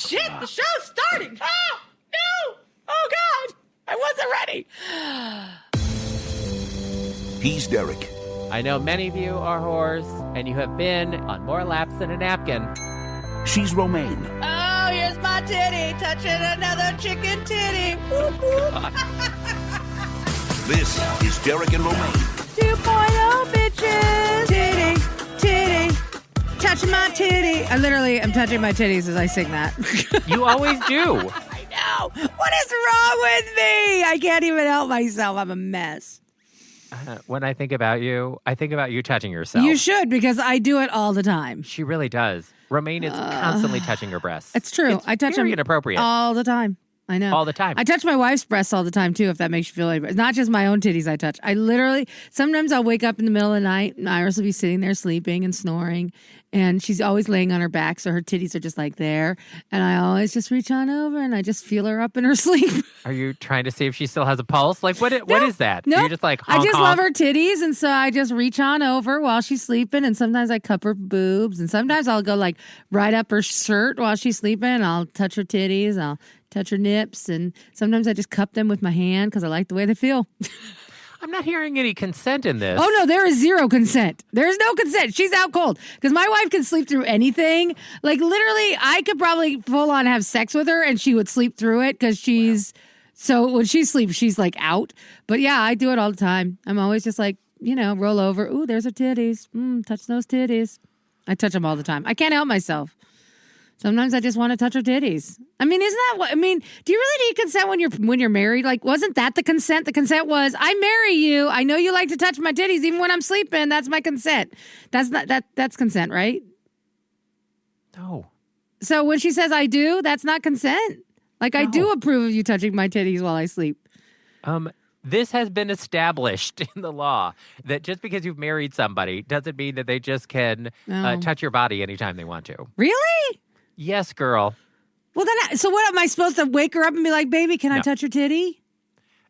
shit, the show's starting. Oh, no. Oh, God. I wasn't ready. He's Derek. I know many of you are whores, and you have been on more laps than a napkin. She's Romaine. Oh, here's my titty, touching another chicken titty. Whoop, whoop. This is Derek and Romaine. 2.0, bitches. Titty, titty, touching my titty. I literally am touching my titties as I sing that. You always do. I know. What is wrong with me? I can't even help myself. I'm a mess. When I think about you touching yourself. You should, because I do it all the time. She really does. Romaine is constantly touching her breasts. It's true. It's I touch very them inappropriate. all the time. I know. All the time. I touch my wife's breasts all the time, too, if that makes you feel any better. It's not just my own titties I touch. I literally, sometimes I'll wake up in the middle of the night and Iris will be sitting there sleeping and snoring. And she's always laying on her back, so her titties are just like there. And I always just reach on over and I just feel her up in her sleep. Are you trying to see if she still has a pulse? Like, what is that? No. You're just like, honk, I just honk. love her titties, and so I just reach on over while she's sleeping, and sometimes I cup her boobs, and sometimes I'll go like right up her shirt while she's sleeping. I'll touch her titties, I'll touch her nips, and sometimes I just cup them with my hand because I like the way they feel. I'm not hearing any consent in this. Oh, no, there is zero consent. There's no consent. She's out cold because my wife can sleep through anything. Like, literally, I could probably full on have sex with her and she would sleep through it because she's... Wow. So when she sleeps, she's like out. But yeah, I do it all the time. I'm always just like, roll over. Ooh, there's her titties. Touch those titties. I touch them all the time. I can't help myself. Sometimes I just want to touch her titties. I mean, isn't that what, do you really need consent when you're married? Like, wasn't that the consent? The consent was, I marry you. I know you like to touch my titties even when I'm sleeping. That's my consent. That's consent, right? No. So when she says I do, that's not consent. Like, no. I do approve of you touching my titties while I sleep. This has been established in the law that just because you've married somebody doesn't mean that they just can touch your body anytime they want to. Really? Yes, girl. Well, then, so what, am I supposed to wake her up and be like, baby, can I touch your titty?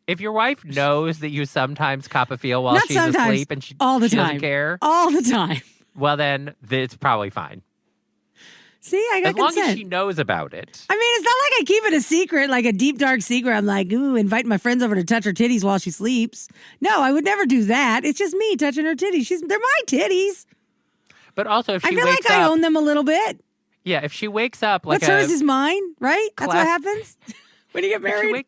If your wife knows that you sometimes cop a feel while she's asleep and she doesn't care. All the time. Well, then it's probably fine. See, I got consent. As long as she knows about it. I mean, it's not like I keep it a secret, like a deep, dark secret. I'm like, invite my friends over to touch her titties while she sleeps. No, I would never do that. It's just me touching her titties. They're my titties. But also, if she wakes up... I feel like I own them a little bit. Yeah, if she wakes up like what's hers is mine, right? That's what happens when you get married.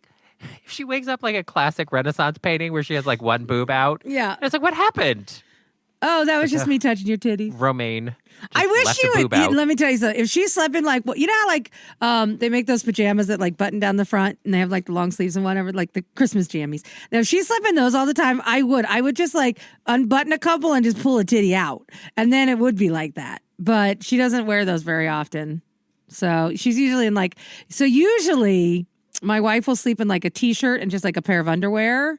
If she wakes up like a classic Renaissance painting where she has like one boob out. Yeah. It's like, what happened? Oh, that was just me touching your titties. Romaine. I wish she would. Let me tell you something. If she slept in like, how like they make those pajamas that like button down the front and they have like the long sleeves and whatever, like the Christmas jammies. Now, if she slept in those all the time, I would just like unbutton a couple and just pull a titty out. And then it would be like that. But she doesn't wear those very often. So she's usually in like, usually my wife will sleep in like a t-shirt and just like a pair of underwear.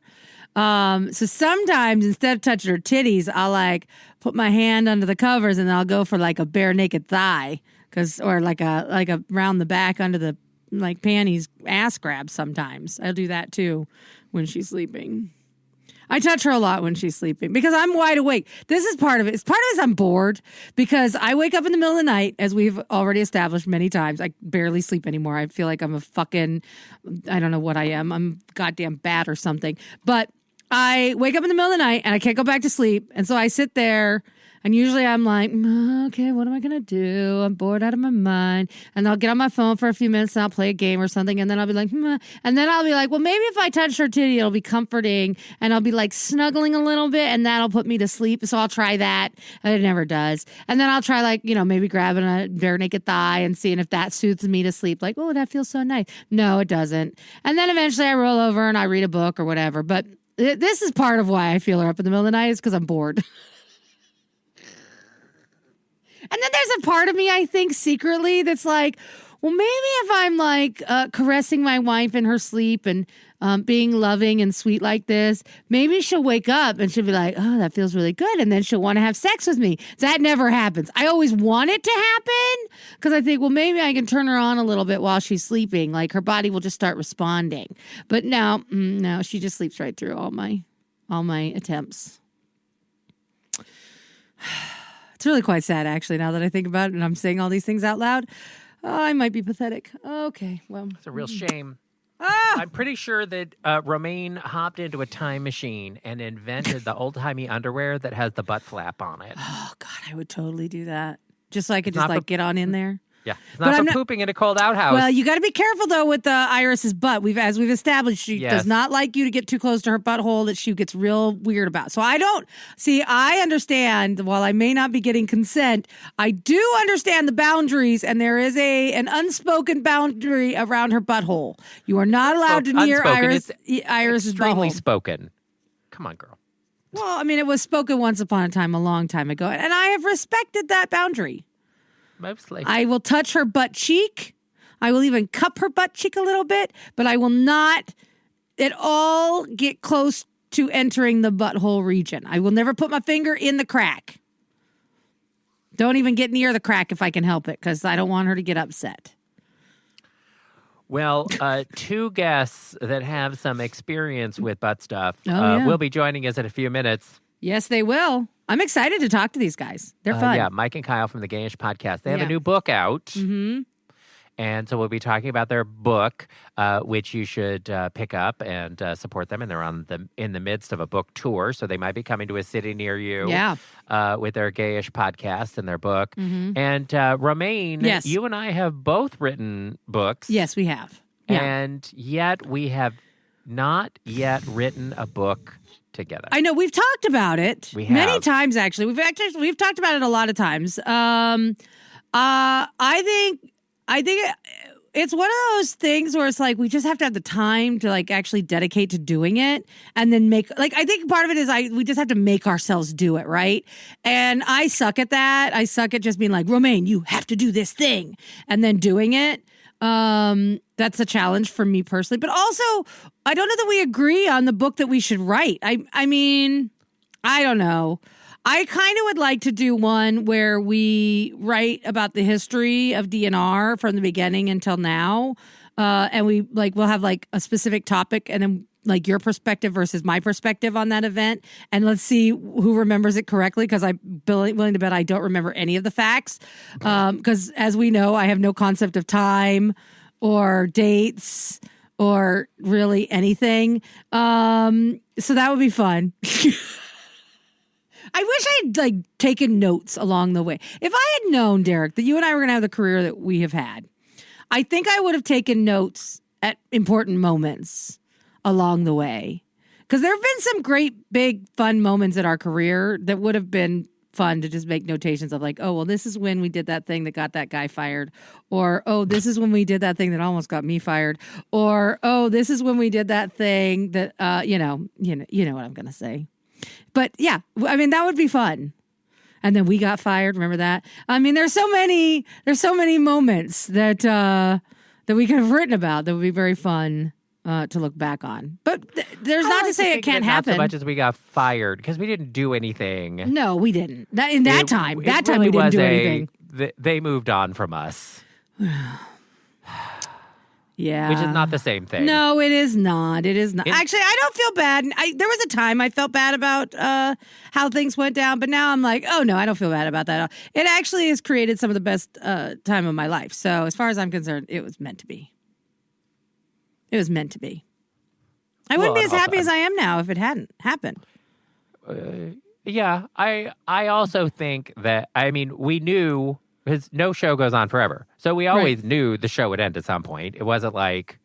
So sometimes instead of touching her titties, I'll like put my hand under the covers and I'll go for like a bare naked thigh or like a round the back under the like panties ass grab. Sometimes I'll do that too when she's sleeping. I touch her a lot when she's sleeping because I'm wide awake. This is part of it. Part of it is I'm bored because I wake up in the middle of the night, as we've already established many times. I barely sleep anymore. I feel like I'm a fucking, I don't know what I am. I'm goddamn bat or something. But I wake up in the middle of the night and I can't go back to sleep. And so I sit there and usually I'm like, okay, what am I going to do? I'm bored out of my mind. And I'll get on my phone for a few minutes and I'll play a game or something. And then I'll be like, and then I'll be like, well, maybe if I touch her titty, it'll be comforting. And I'll be like snuggling a little bit and that'll put me to sleep. So I'll try that. And it never does. And then I'll try like, maybe grabbing a bare naked thigh and seeing if that soothes me to sleep. Like, oh, that feels so nice. No, it doesn't. And then eventually I roll over and I read a book or whatever. But this is part of why I feel her up in the middle of the night is because I'm bored. And then there's a part of me, I think, secretly that's like, well, maybe if I'm like caressing my wife in her sleep and being loving and sweet like this, maybe she'll wake up and she'll be like, oh, that feels really good. And then she'll want to have sex with me. That never happens. I always want it to happen because I think, well, maybe I can turn her on a little bit while she's sleeping. Like her body will just start responding. But no, she just sleeps right through all my attempts. It's really quite sad, actually, now that I think about it and I'm saying all these things out loud. Oh, I might be pathetic. Okay, well. It's a real shame. Ah! I'm pretty sure that Romaine hopped into a time machine and invented the old-timey underwear that has the butt flap on it. Oh, God, I would totally do that. Just so I could It's not for- get on in there. Yeah, it's not for pooping in a cold outhouse. Well, you got to be careful though with Iris's butt. As we've established, she does not like you to get too close to her butthole. That she gets real weird about. So I understand. While I may not be getting consent, I do understand the boundaries, and there is an unspoken boundary around her butthole. You are not allowed to near Iris's extremely butthole. Spoken. Come on, girl. Well, I mean, it was spoken once upon a time, a long time ago, and I have respected that boundary. Mostly. I will touch her butt cheek. I will even cup her butt cheek a little bit, but I will not at all get close to entering the butthole region. I will never put my finger in the crack. Don't even get near the crack if I can help it, because I don't want her to get upset. Well, two guests that have some experience with butt stuff will be joining us in a few minutes. Yes, they will. I'm excited to talk to these guys. They're fun. Yeah, Mike and Kyle from the Gayish podcast. They have a new book out. Mm-hmm. And so we'll be talking about their book, which you should pick up and support them. And they're in the midst of a book tour, so they might be coming to a city near you with their Gayish podcast and their book. Mm-hmm. And Romaine, you and I have both written books. Yes, we have. Yeah. And yet we have not yet written a book together. I know we've talked about it many times. Actually, we've talked about it a lot of times. I think it's one of those things where it's like we just have to have the time to actually dedicate to doing it, and then I think part of it is we just have to make ourselves do it, right? And I suck at that. I suck at just being like, Romaine, you have to do this thing, and then doing it. That's a challenge for me personally, but also I don't know that we agree on the book that we should write. I mean, I don't know. I kind of would like to do one where we write about the history of DNR from the beginning until now. And we'll have a specific topic, and then your perspective versus my perspective on that event. And let's see who remembers it correctly, because I'm willing to bet I don't remember any of the facts. Because as we know, I have no concept of time or dates or really anything. So that would be fun. I wish I had taken notes along the way. If I had known, Derek, that you and I were going to have the career that we have had, I think I would have taken notes at important moments along the way. Because there have been some great, big, fun moments in our career that would have been fun to just make notations of oh, well, this is when we did that thing that got that guy fired. Or, oh, this is when we did that thing that almost got me fired. Or, oh, this is when we did that thing that, you know what I'm going to say. But yeah, I mean, that would be fun. And then we got fired. Remember that? I mean, there's so many moments that we could have written about that would be very fun to look back on. But there's not to say it can't happen. Not so much as we got fired, because we didn't do anything. No, we didn't. We didn't do anything. They moved on from us. Yeah. Which is not the same thing. No, it is not. It is not. Actually, I don't feel bad. There was a time I felt bad about how things went down, but now I'm like, oh, no, I don't feel bad about that at all. It actually has created some of the best time of my life. So as far as I'm concerned, it was meant to be. It was meant to be. I wouldn't be as happy as I am now if it hadn't happened. Yeah, I also think that, I mean, we knew, because no show goes on forever. So we always knew the show would end at some point. It wasn't like,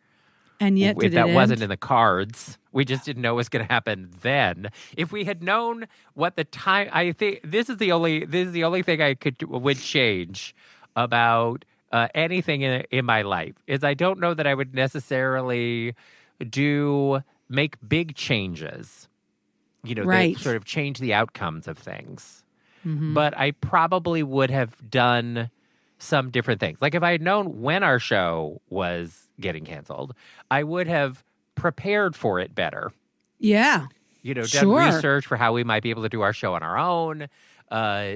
and yet that wasn't in the cards. We just didn't know what was going to happen then. If we had known what the time, I think this is the only thing I would change about anything in my life, is I don't know that I would necessarily make big changes, that sort of change the outcomes of things. Mm-hmm. But I probably would have done some different things. Like if I had known when our show was getting canceled, I would have prepared for it better. Yeah. Done research for how we might be able to do our show on our own,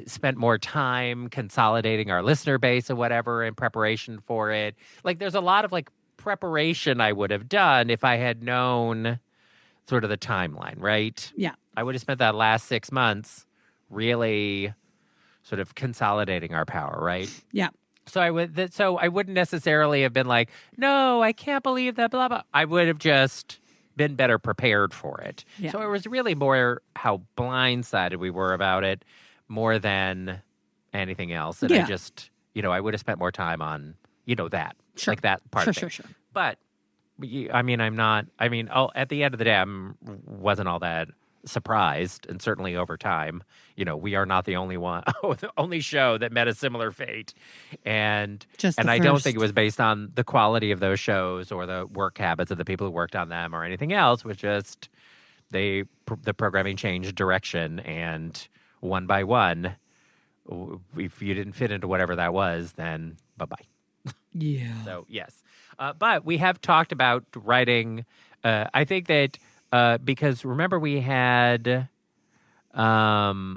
spent more time consolidating our listener base or whatever in preparation for it. There's a lot of preparation I would have done if I had known sort of the timeline, right? Yeah. I would have spent that last 6 months really sort of consolidating our power, right? Yeah. So I wouldn't necessarily have been like, no, I can't believe that, blah, blah. I would have just been better prepared for it. Yeah. So it was really more how blindsided we were about it more than anything else. And I just, I would have spent more time on, that. Sure. Like that part of it. Sure. But, at the end of the day, I wasn't all that surprised, and certainly over time, we are not the only one, the only show that met a similar fate, and I don't think it was based on the quality of those shows or the work habits of the people who worked on them or anything else. It was just the programming changed direction, and one by one, if you didn't fit into whatever that was, then bye-bye. Yeah. So yes, but we have talked about writing. I think that. Because remember we had Annabelle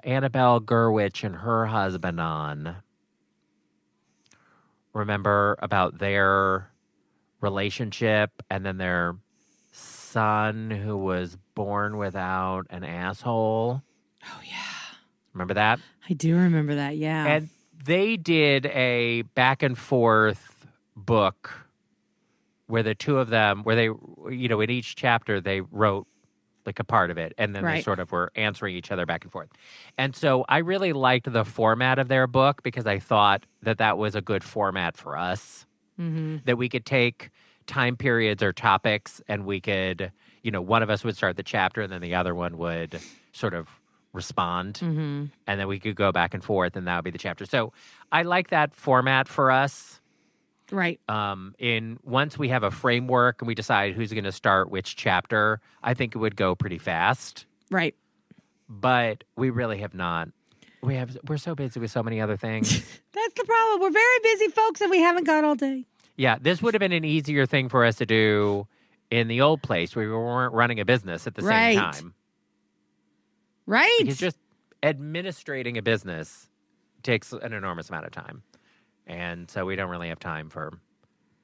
Gurwitch and her husband on. Remember about their relationship and then their son who was born without an asshole? Oh, yeah. Remember that? I do remember that, yeah. And they did a back and forth book where the two of them, where they, in each chapter, they wrote like a part of it, and then they sort of were answering each other back and forth. And so I really liked the format of their book because I thought that was a good format for us, that we could take time periods or topics, and we could, one of us would start the chapter, and then the other one would sort of respond, and then we could go back and forth, and that would be the chapter. So I like that format for us. Right. Once we have a framework and we decide who's going to start which chapter, I think it would go pretty fast. Right. But we really have not. We're so busy with so many other things. That's the problem. We're very busy folks and we haven't got all day. Yeah, this would have been an easier thing for us to do in the old place where we weren't running a business at the same time. Right. Because just administrating a business takes an enormous amount of time. And so we don't really have time for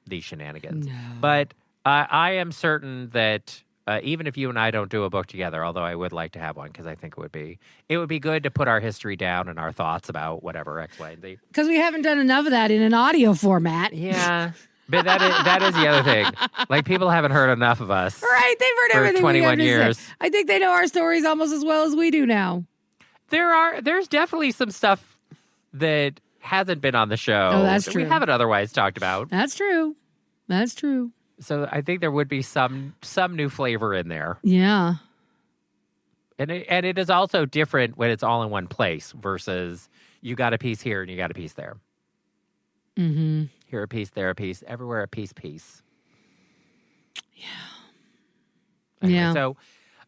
these shenanigans. No. But I am certain that even if you and I don't do a book together, although I would like to have one because I think it would be good to put our history down and our thoughts about whatever X, Y, and Z. Because we haven't done enough of that in an audio format. Yeah. But that is the other thing. Like, people haven't heard enough of us. Right. They've heard everything 21 we years. Say. I think they know our stories almost as well as we do now. There's definitely some stuff that hasn't been on the show. Oh, that's that true. We haven't otherwise talked about. That's true. So I think there would be some new flavor in there. Yeah. And it is also different when it's all in one place versus you got a piece here and you got a piece there. Mm-hmm. Here a piece, there a piece, everywhere a piece. Yeah. Anyway, so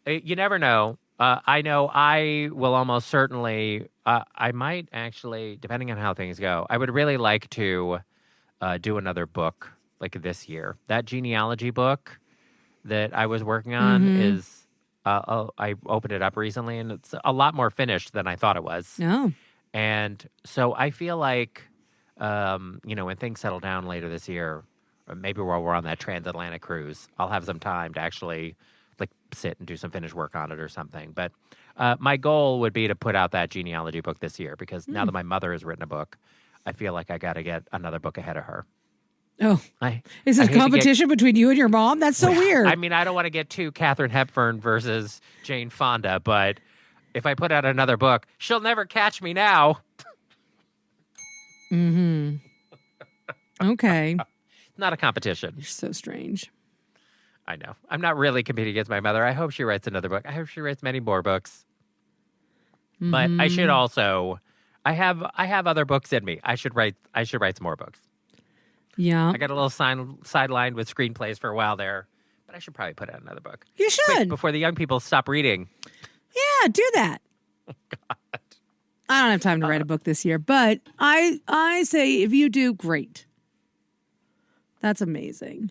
you never know. I know I will almost certainly, I might actually, depending on how things go, I would really like to do another book like this year. That genealogy book that I was working on is, I opened it up recently, and it's a lot more finished than I thought it was. No. And so I feel like, when things settle down later this year, or maybe while we're on that transatlantic cruise, I'll have some time to actually sit and do some finished work on it or something. But my goal would be to put out that genealogy book this year because now that my mother has written a book, I feel like I got to get another book ahead of her. Oh, is it a competition between you and your mom? That's so weird. I mean, I don't want to get too Katharine Hepburn versus Jane Fonda, but if I put out another book, she'll never catch me now. Mm-hmm. Okay. Not a competition. You're so strange. I know. I'm not really competing against my mother. I hope she writes another book. I hope she writes many more books. Mm-hmm. But I should also, I have other books in me. I should write some more books. Yeah. I got a little sidelined with screenplays for a while there, but I should probably put out another book. You should. Quick, before the young people stop reading. Yeah, do that. Oh, God. I don't have time to write a book this year, but I say if you do, great. That's amazing.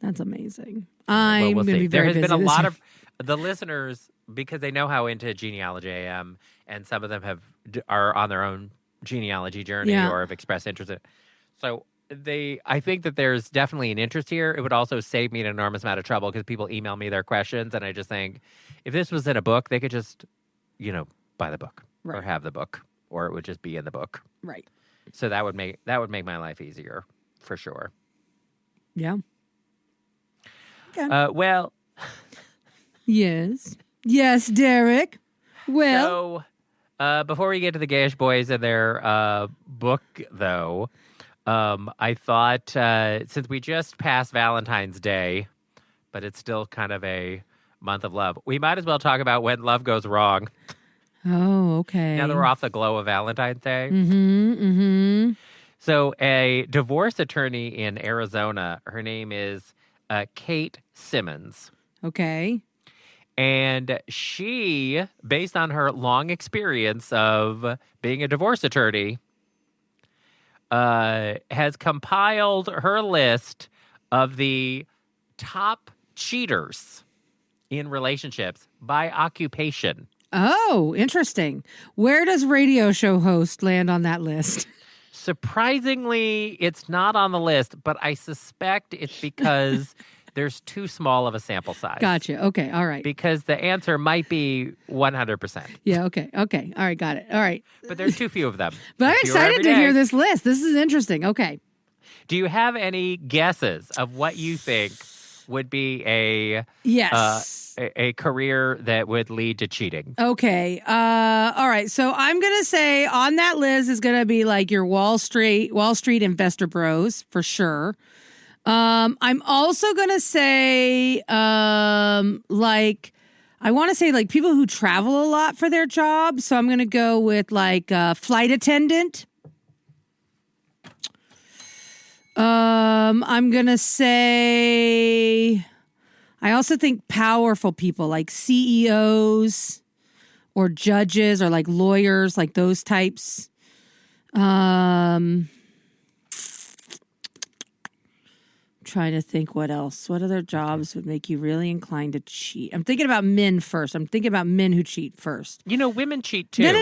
That's amazing. I'm going to be very busy. There has been a lot of the listeners, because they know how into genealogy I am, and some of them are on their own genealogy journey or have expressed interest in it. So I think that there's definitely an interest here. It would also save me an enormous amount of trouble because people email me their questions, and I just think if this was in a book, they could just, buy the book or have the book or it would just be in the book. Right. So that would make my life easier for sure. Yeah. Okay. Well, yes, Derek. Well, so before we get to the Gayish boys and their book, though, I thought since we just passed Valentine's Day, but it's still kind of a month of love, we might as well talk about when love goes wrong. Oh, okay. Now that we're off the glow of Valentine's Day. Mm-hmm. So a divorce attorney in Arizona, her name is Kate Simmons. Okay. And she, based on her long experience of being a divorce attorney, has compiled her list of the top cheaters in relationships by occupation. Oh, interesting. Where does radio show host land on that list? Surprisingly, it's not on the list, but I suspect it's because there's too small of a sample size. Gotcha. Okay. All right. Because the answer might be 100%. Yeah. Okay. All right. Got it. All right. But there's too few of them. But I'm excited to hear this list. This is interesting. Okay. Do you have any guesses of what you think would be a career that would lead to cheating? Okay. All right. So I'm gonna say on that list is gonna be like your Wall Street investor bros for sure. I'm also gonna say like I want to say like people who travel a lot for their job. So I'm gonna go with like flight attendant. I'm gonna say I also think powerful people like CEOs or judges or like lawyers, like those types. Trying to think what else. What other jobs would make you really inclined to cheat? I'm thinking about men first. I'm thinking about men who cheat first. You know, women cheat too. No.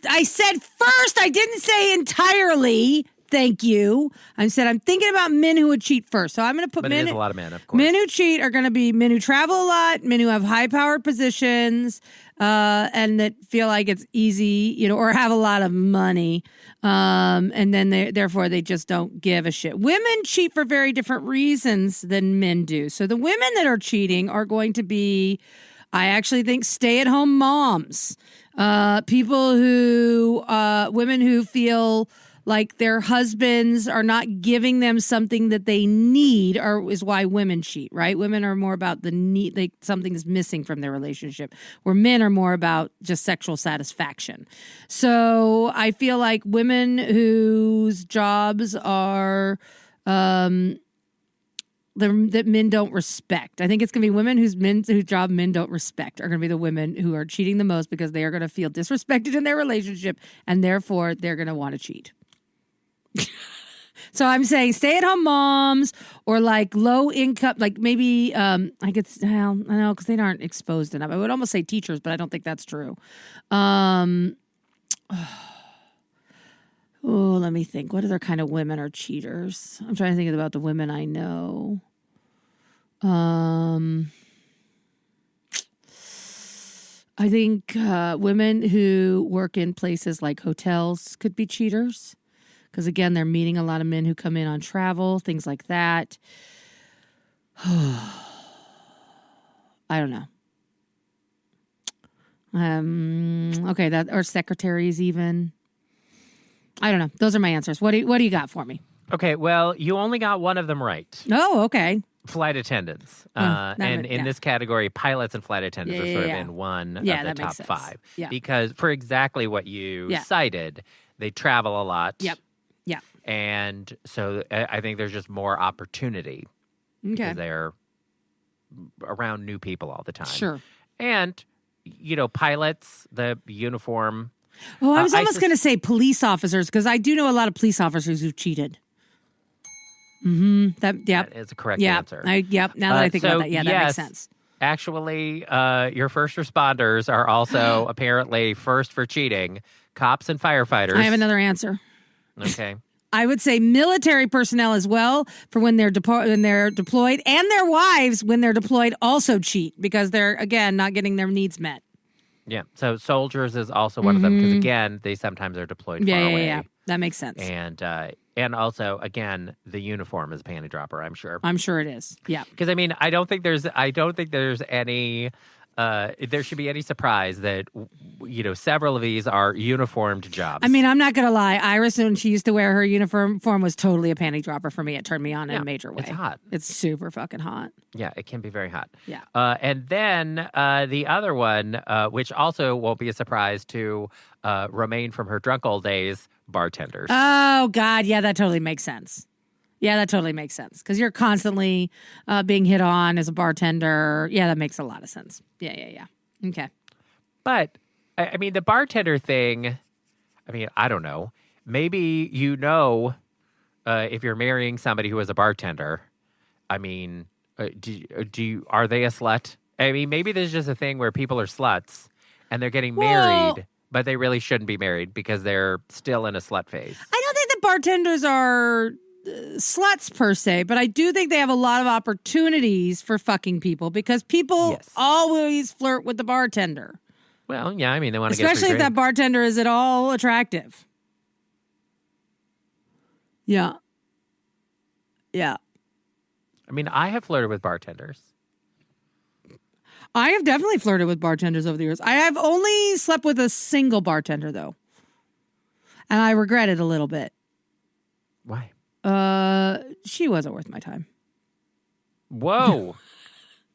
I said first. I didn't say entirely. Thank you. I said I'm thinking about men who would cheat first. So I'm going to put but men. It is a lot of men, of course. Men who cheat are going to be men who travel a lot, men who have high-powered positions, and that feel like it's easy, or have a lot of money, and then therefore they just don't give a shit. Women cheat for very different reasons than men do. So the women that are cheating are going to be, I actually think, stay-at-home moms, people who, women who feel like their husbands are not giving them something that they need, is why women cheat, right? Women are more about the need, something is missing from their relationship, where men are more about just sexual satisfaction. So I feel like women whose jobs are that men don't respect. I think it's going to be women whose job men don't respect are going to be the women who are cheating the most because they are going to feel disrespected in their relationship, and therefore they're going to want to cheat. So I'm saying stay-at-home moms or like low income, like maybe I know because they aren't exposed enough. I would almost say teachers, but I don't think that's true. Let me think. What other kind of women are cheaters? I'm trying to think about the women I know. I think women who work in places like hotels could be cheaters. Because, again, they're meeting a lot of men who come in on travel, things like that. I don't know. Okay, or secretaries even. I don't know. Those are my answers. What do you got for me? Okay, well, you only got one of them right. Oh, okay. Flight attendants. And in this category, pilots and flight attendants are sort of in one of the top five. Yeah. Because for exactly what you cited, they travel a lot. Yep. Yeah. And so I think there's just more opportunity because they're around new people all the time. Sure. And, pilots, the uniform. Oh, I was almost going to say police officers because I do know a lot of police officers who've cheated. Mm-hmm. That is a correct answer. Now that I think about that, that makes sense. Actually, your first responders are also apparently first for cheating. Cops and firefighters. I have another answer. Okay. I would say military personnel as well for when they're deployed, and their wives when they're deployed also cheat because they're, again, not getting their needs met. Yeah. So soldiers is also one of them because, again, they sometimes are deployed far away. Yeah. That makes sense. And also, again, the uniform is a panty dropper, I'm sure. I'm sure it is. Yeah. Because, I mean, I don't think there's any... there should be any surprise that, several of these are uniformed jobs. I mean, I'm not going to lie. Iris, when she used to wear her uniform, was totally a panty dropper for me. It turned me on in a major way. It's hot. It's super fucking hot. Yeah, it can be very hot. Yeah. And then the other one, which also won't be a surprise to Romaine from her drunk old days, bartenders. Oh, God. Yeah, that totally makes sense. Yeah, that totally makes sense because you're constantly being hit on as a bartender. Yeah, that makes a lot of sense. Yeah. Okay. But, I mean, the bartender thing, I mean, I don't know. Maybe if you're marrying somebody who is a bartender, I mean, are they a slut? I mean, maybe there's just a thing where people are sluts and they're getting married, but they really shouldn't be married because they're still in a slut phase. I don't think that bartenders are... sluts per se, but I do think they have a lot of opportunities for fucking people because people always flirt with the bartender. Well, yeah, I mean, they want to get especially if that bartender is at all attractive. Yeah. I mean, I have flirted with bartenders. I have definitely flirted with bartenders over the years. I have only slept with a single bartender though, and I regret it a little bit. Why? She wasn't worth my time. Whoa.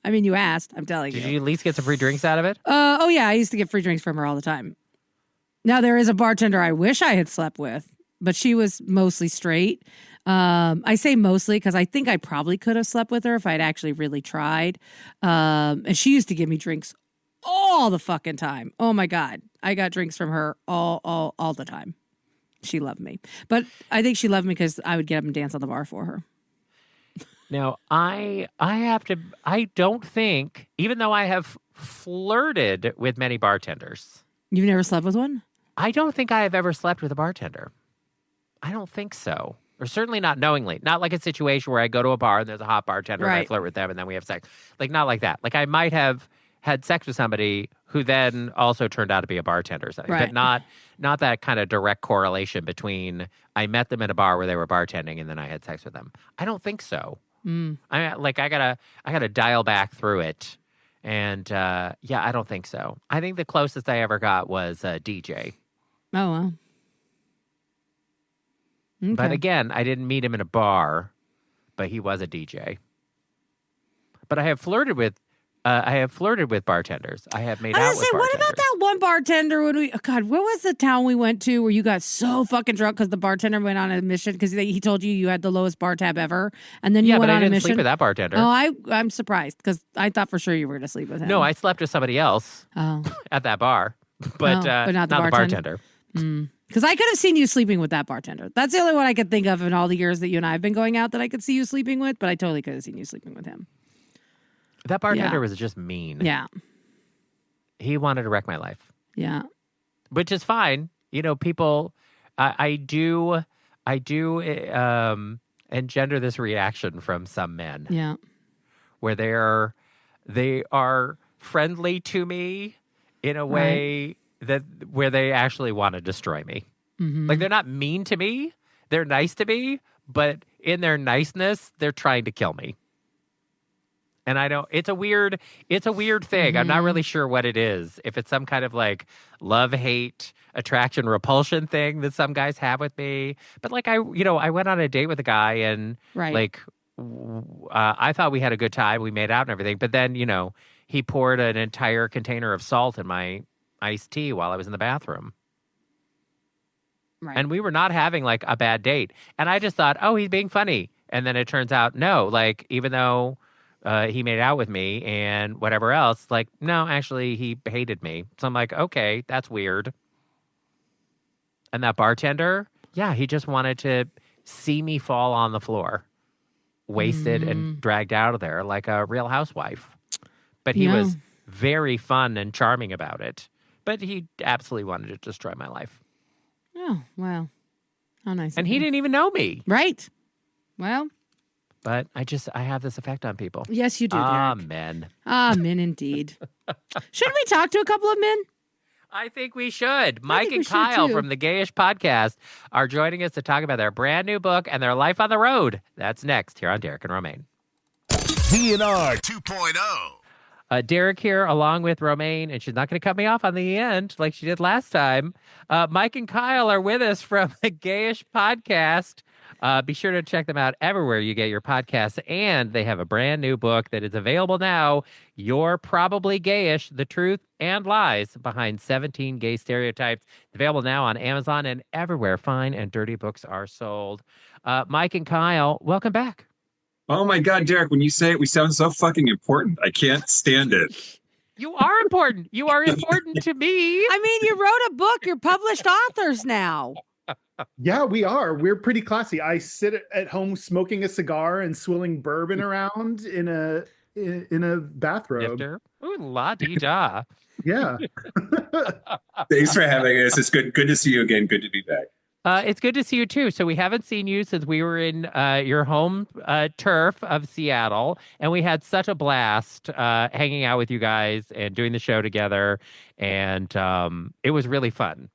I mean, you asked. I'm telling you. Did you at least get some free drinks out of it? Oh yeah, I used to get free drinks from her all the time. Now there is a bartender I wish I had slept with, but she was mostly straight. I say mostly because I think I probably could have slept with her if I'd actually really tried. And she used to give me drinks all the fucking time. Oh my God, I got drinks from her all the time. She loved me. But I think she loved me because I would get up and dance on the bar for her. Now, I don't think, even though I have flirted with many bartenders. You've never slept with one? I don't think I have ever slept with a bartender. I don't think so. Or certainly not knowingly. Not like a situation where I go to a bar and there's a hot bartender and I flirt with them and then we have sex. Like, not like that. Like, I might have had sex with somebody who then also turned out to be a bartender or something. Right. But not that kind of direct correlation between I met them in a bar where they were bartending and then I had sex with them. I don't think so. I gotta dial back through it. And I don't think so. I think the closest I ever got was a DJ. Oh, wow. Okay. But again, I didn't meet him in a bar, but he was a DJ. But I have flirted with bartenders. I have made out with bartenders. What about that one bartender when what was the town we went to where you got so fucking drunk because the bartender went on a mission because he told you had the lowest bar tab ever, and then you went on a mission? Yeah, but I didn't sleep with that bartender. Oh, I'm surprised because I thought for sure you were going to sleep with him. No, I slept with somebody else at that bar, but not the bartender. Because I could have seen you sleeping with that bartender. That's the only one I could think of in all the years that you and I have been going out that I could see you sleeping with, but I totally could have seen you sleeping with him. That bartender was just mean. Yeah. He wanted to wreck my life. Yeah. Which is fine. People, I do engender this reaction from some men. Yeah. Where they are friendly to me in a way where they actually want to destroy me. Mm-hmm. Like, they're not mean to me. They're nice to me, but in their niceness, they're trying to kill me. And I don't, it's a weird thing. Mm-hmm. I'm not really sure what it is. If it's some kind of like love, hate, attraction, repulsion thing that some guys have with me. But like, I went on a date with a guy and I thought we had a good time. We made out and everything. But then, he poured an entire container of salt in my iced tea while I was in the bathroom. Right. And we were not having like a bad date. And I just thought, oh, he's being funny. And then it turns out, no, like, even though he made out with me and whatever else, like, no, actually, he hated me. So I'm like, okay, that's weird. And that bartender, he just wanted to see me fall on the floor, wasted and dragged out of there like a real housewife. But he was very fun and charming about it. But he absolutely wanted to destroy my life. Oh, wow. How nice. And he didn't even know me. Right. Well. But I have this effect on people. Yes, you do, Derek. Amen. Amen, indeed. Shouldn't we talk to a couple of men? I think we should. I Mike think we and should, Kyle too. from the Gayish podcast are joining us to talk about their brand new book and their life on the road. That's next here on Derek and Romaine. DNR 2.0. Derek here, along with Romaine, and she's not going to cut me off on the end like she did last time. Mike and Kyle are with us from the Gayish podcast. Be sure to check them out everywhere you get your podcasts, and they have a brand new book that is available now. You're Probably Gayish: The Truth and Lies Behind 17 Gay Stereotypes. It's available now on Amazon and everywhere fine and dirty books are sold. Mike and Kyle, welcome back. Oh my God, Derek, when you say it, we sound so fucking important. I can't stand it. You are important. You are important to me. I mean, you wrote a book. You're published authors now. Yeah, we are. We're pretty classy. I sit at home smoking a cigar and swilling bourbon around in a bathrobe. Nifter. Ooh, la-dee-da. Yeah. Thanks for having us. It's good to see you again. Good to be back. It's good to see you, too. So we haven't seen you since we were in your home turf of Seattle, and we had such a blast hanging out with you guys and doing the show together, and it was really fun.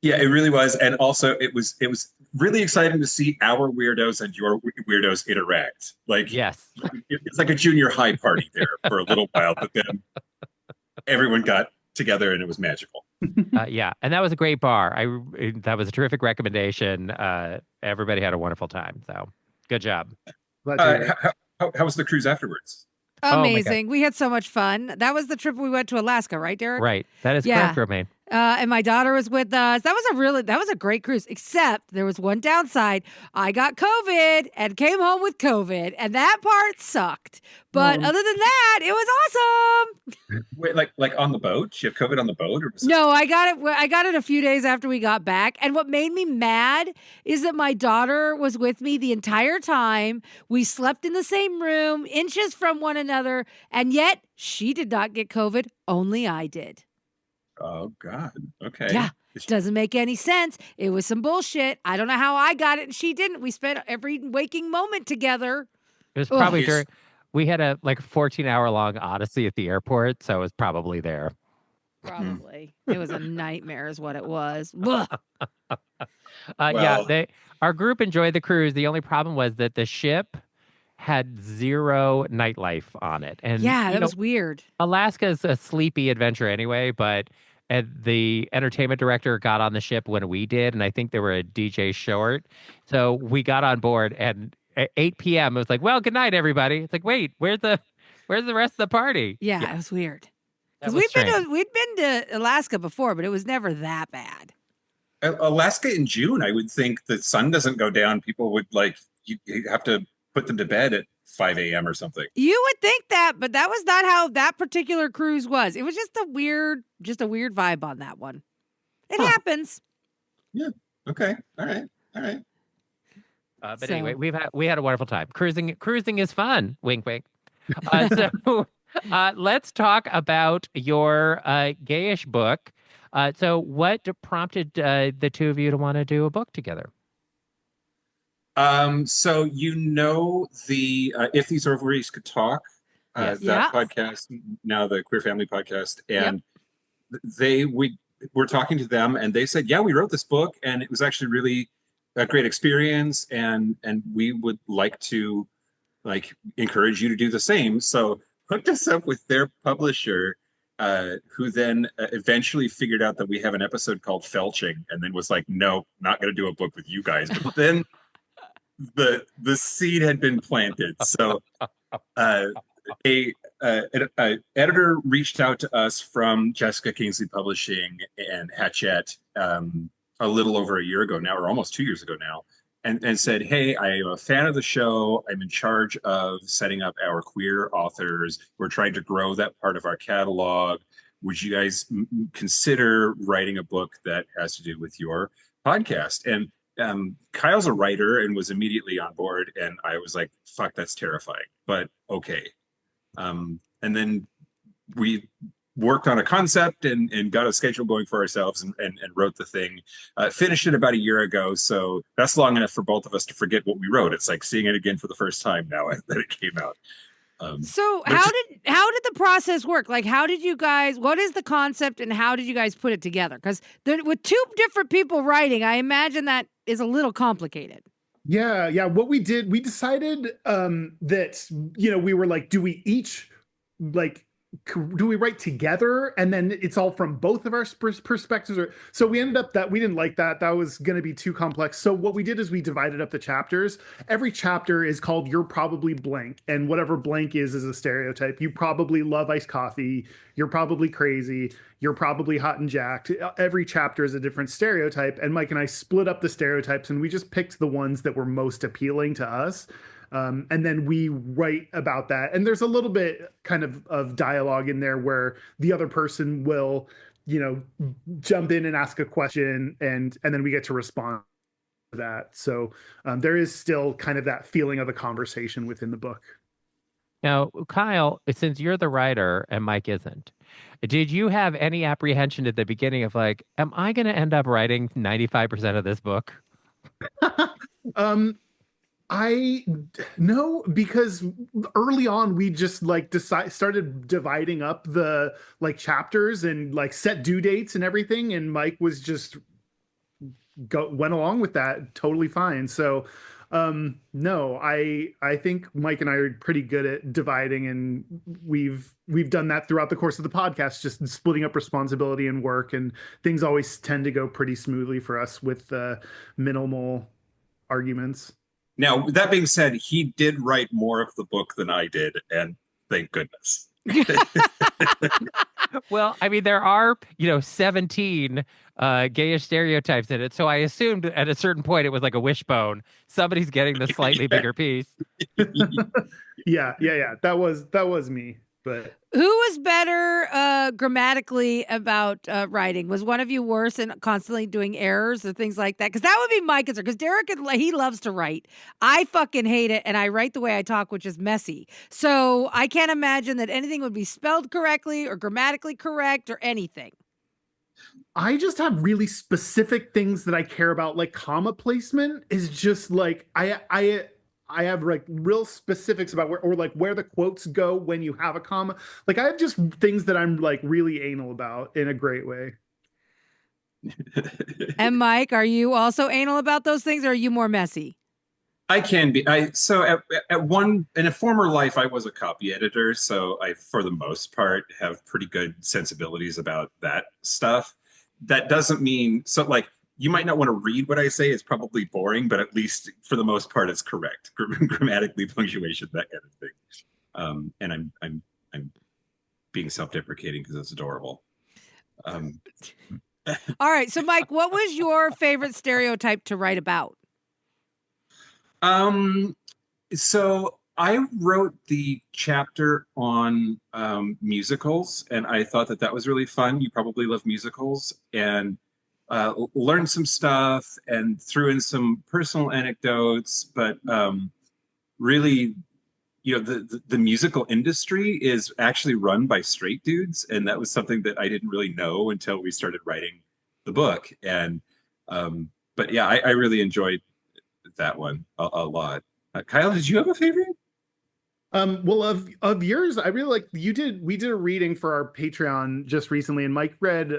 Yeah, it really was. And also, it was really exciting to see our weirdos and your weirdos interact. Like, Yes. it's like a junior high party there for a little while, but then everyone got together and it was magical. Yeah, and that was a great bar. That was a terrific recommendation. Everybody had a wonderful time, so good job. Glad to hear it. How was the cruise afterwards? Oh, my Amazing. We had so much fun. That was the trip we went to Alaska, right, Derek? Right, that is Yeah. correct, Romaine. And my daughter was with us. That was a great cruise, except there was one downside. I got COVID and came home with COVID, and that part sucked. But other than that, it was awesome. Wait, like on the boat? Did you have COVID on the boat? Or was No, I got it a few days after we got back. And what made me mad is that my daughter was with me the entire time. We slept in the same room, inches from one another, and yet she did not get COVID. Only I did. Oh, God. Okay. Yeah. Doesn't make any sense. It was some bullshit. I don't know how I got it and she didn't. We spent every waking moment together. It was Ugh. probably during. We had a 14-hour long odyssey at the airport, so it was probably there. Probably. It was a nightmare is what it was. Ugh. Yeah, our group enjoyed the cruise. The only problem was that the ship had zero nightlife on it, and Yeah, that was weird. Alaska's a sleepy adventure anyway, but the entertainment director got on the ship when we did, and I think they were a DJ short. So we got on board, and at 8 p.m. it was like, well, good night, everybody. It's like, wait, where's the rest of the party? Yeah, it was weird. That Because was we'd been to Alaska before, but it was never that bad. Alaska in June, I would think the sun doesn't go down. People would you have to put them to bed at 5 a.m. or something. You would think that, but that was not how that particular cruise was. It was just a weird vibe on that one. It happens. Yeah. Okay. All right. But anyway, we had a wonderful time. Cruising is fun. Wink, wink. So let's talk about your Gayish book. So what prompted the two of you to want to do a book together? So the If These Ovaries Could Talk, Yes. that podcast, now the Queer Family Podcast, and we were talking to them, and they said, yeah, we wrote this book, and it was actually really a great experience, and we would like to encourage you to do the same. So hooked us up with their publisher, who then eventually figured out that we have an episode called Felching, and then was like, no, not going to do a book with you guys. But then the seed had been planted. So an editor reached out to us from Jessica Kingsley Publishing and Hachette a little over a year ago now, or almost 2 years ago now, and said, hey, I am a fan of the show. I'm in charge of setting up our queer authors. We're trying to grow that part of our catalog. Would you guys consider writing a book that has to do with your podcast? And Kyle's a writer and was immediately on board. And I was like, fuck, that's terrifying, but okay. And then we worked on a concept and got a schedule going for ourselves and wrote the thing. Finished it about a year ago. So that's long enough for both of us to forget what we wrote. It's like seeing it again for the first time now that it came out. So which how did the process work? Like, how did you guys? What is the concept, and how did you guys put it together? Because with two different people writing, I imagine that is a little complicated. Yeah. What we did, we decided that, we were like, do we each like do we write together and then it's all from both of our perspectives? Or so we ended up that we didn't like that. That was going to be too complex. So what we did is we divided up the chapters. Every chapter is called "You're Probably Blank," and whatever blank is a stereotype. You probably love iced coffee. You're probably crazy. You're probably hot and jacked. Every chapter is a different stereotype. And Mike and I split up the stereotypes and we just picked the ones that were most appealing to us. And then we write about that. And there's a little bit kind of dialogue in there where the other person will, jump in and ask a question and then we get to respond to that. So there is still kind of that feeling of a conversation within the book. Now, Kyle, since you're the writer and Mike isn't, did you have any apprehension at the beginning of like, am I going to end up writing 95% of this book? I no, because early on we just like started dividing up the like chapters and like set due dates and everything, and Mike was just went along with that totally fine. So no, I think Mike and I are pretty good at dividing, and we've done that throughout the course of the podcast, just splitting up responsibility and work, and things always tend to go pretty smoothly for us with minimal arguments. Now, that being said, he did write more of the book than I did, and thank goodness. Well, I mean, there are, 17 gayish stereotypes in it. So I assumed at a certain point it was like a wishbone. Somebody's getting the slightly bigger piece. Yeah. That was me. But who was better grammatically about writing? Was one of you worse and constantly doing errors or things like that? Because that would be my concern. Because Derek, he loves to write. I fucking hate it, and I write the way I talk, which is messy. So I can't imagine that anything would be spelled correctly or grammatically correct or anything. I just have really specific things that I care about, like comma placement is just like I have like real specifics about where the quotes go when you have a comma. Like I have just things that I'm like really anal about in a great way. And Mike, are you also anal about those things, or are you more messy? I can be. So in a former life, I was a copy editor, so I, for the most part, have pretty good sensibilities about that stuff. That doesn't mean you might not want to read what I say. It's probably boring, but at least for the most part, it's correct. Grammatically, punctuation, that kind of thing. And I'm being self-deprecating because it's adorable. All right. So, Mike, what was your favorite stereotype to write about? So I wrote the chapter on musicals, and I thought that was really fun. You probably love musicals, and learned some stuff and threw in some personal anecdotes, but really, the musical industry is actually run by straight dudes, and that was something that I didn't really know until we started writing the book. And but yeah, I really enjoyed that one a lot. Kyle, did you have a favorite? Well, of yours, I really like we did a reading for our Patreon just recently, and Mike read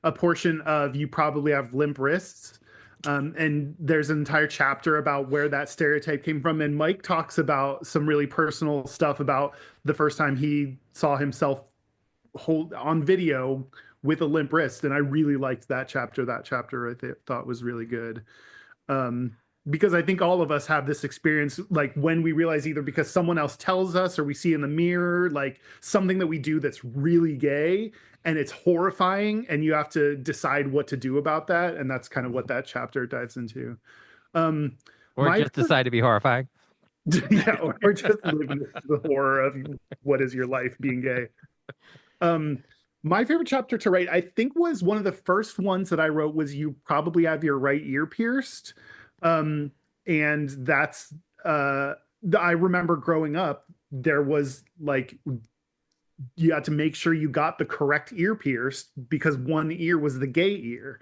a portion of "You Probably Have Limp Wrists," and there's an entire chapter about where that stereotype came from. And Mike talks about some really personal stuff about the first time he saw himself hold on video with a limp wrist, and I really liked that chapter. That chapter I thought was really good. Because I think all of us have this experience, like when we realize either because someone else tells us or we see in the mirror, like something that we do that's really gay and it's horrifying and you have to decide what to do about that. And that's kind of what that chapter dives into. Or just decide to be horrifying. Yeah, or just live in the horror of what is your life being gay. My favorite chapter to write, I think, was one of the first ones that I wrote was "You Probably Have Your Right Ear Pierced." And that's I remember growing up, there was like you had to make sure you got the correct ear pierced because one ear was the gay ear.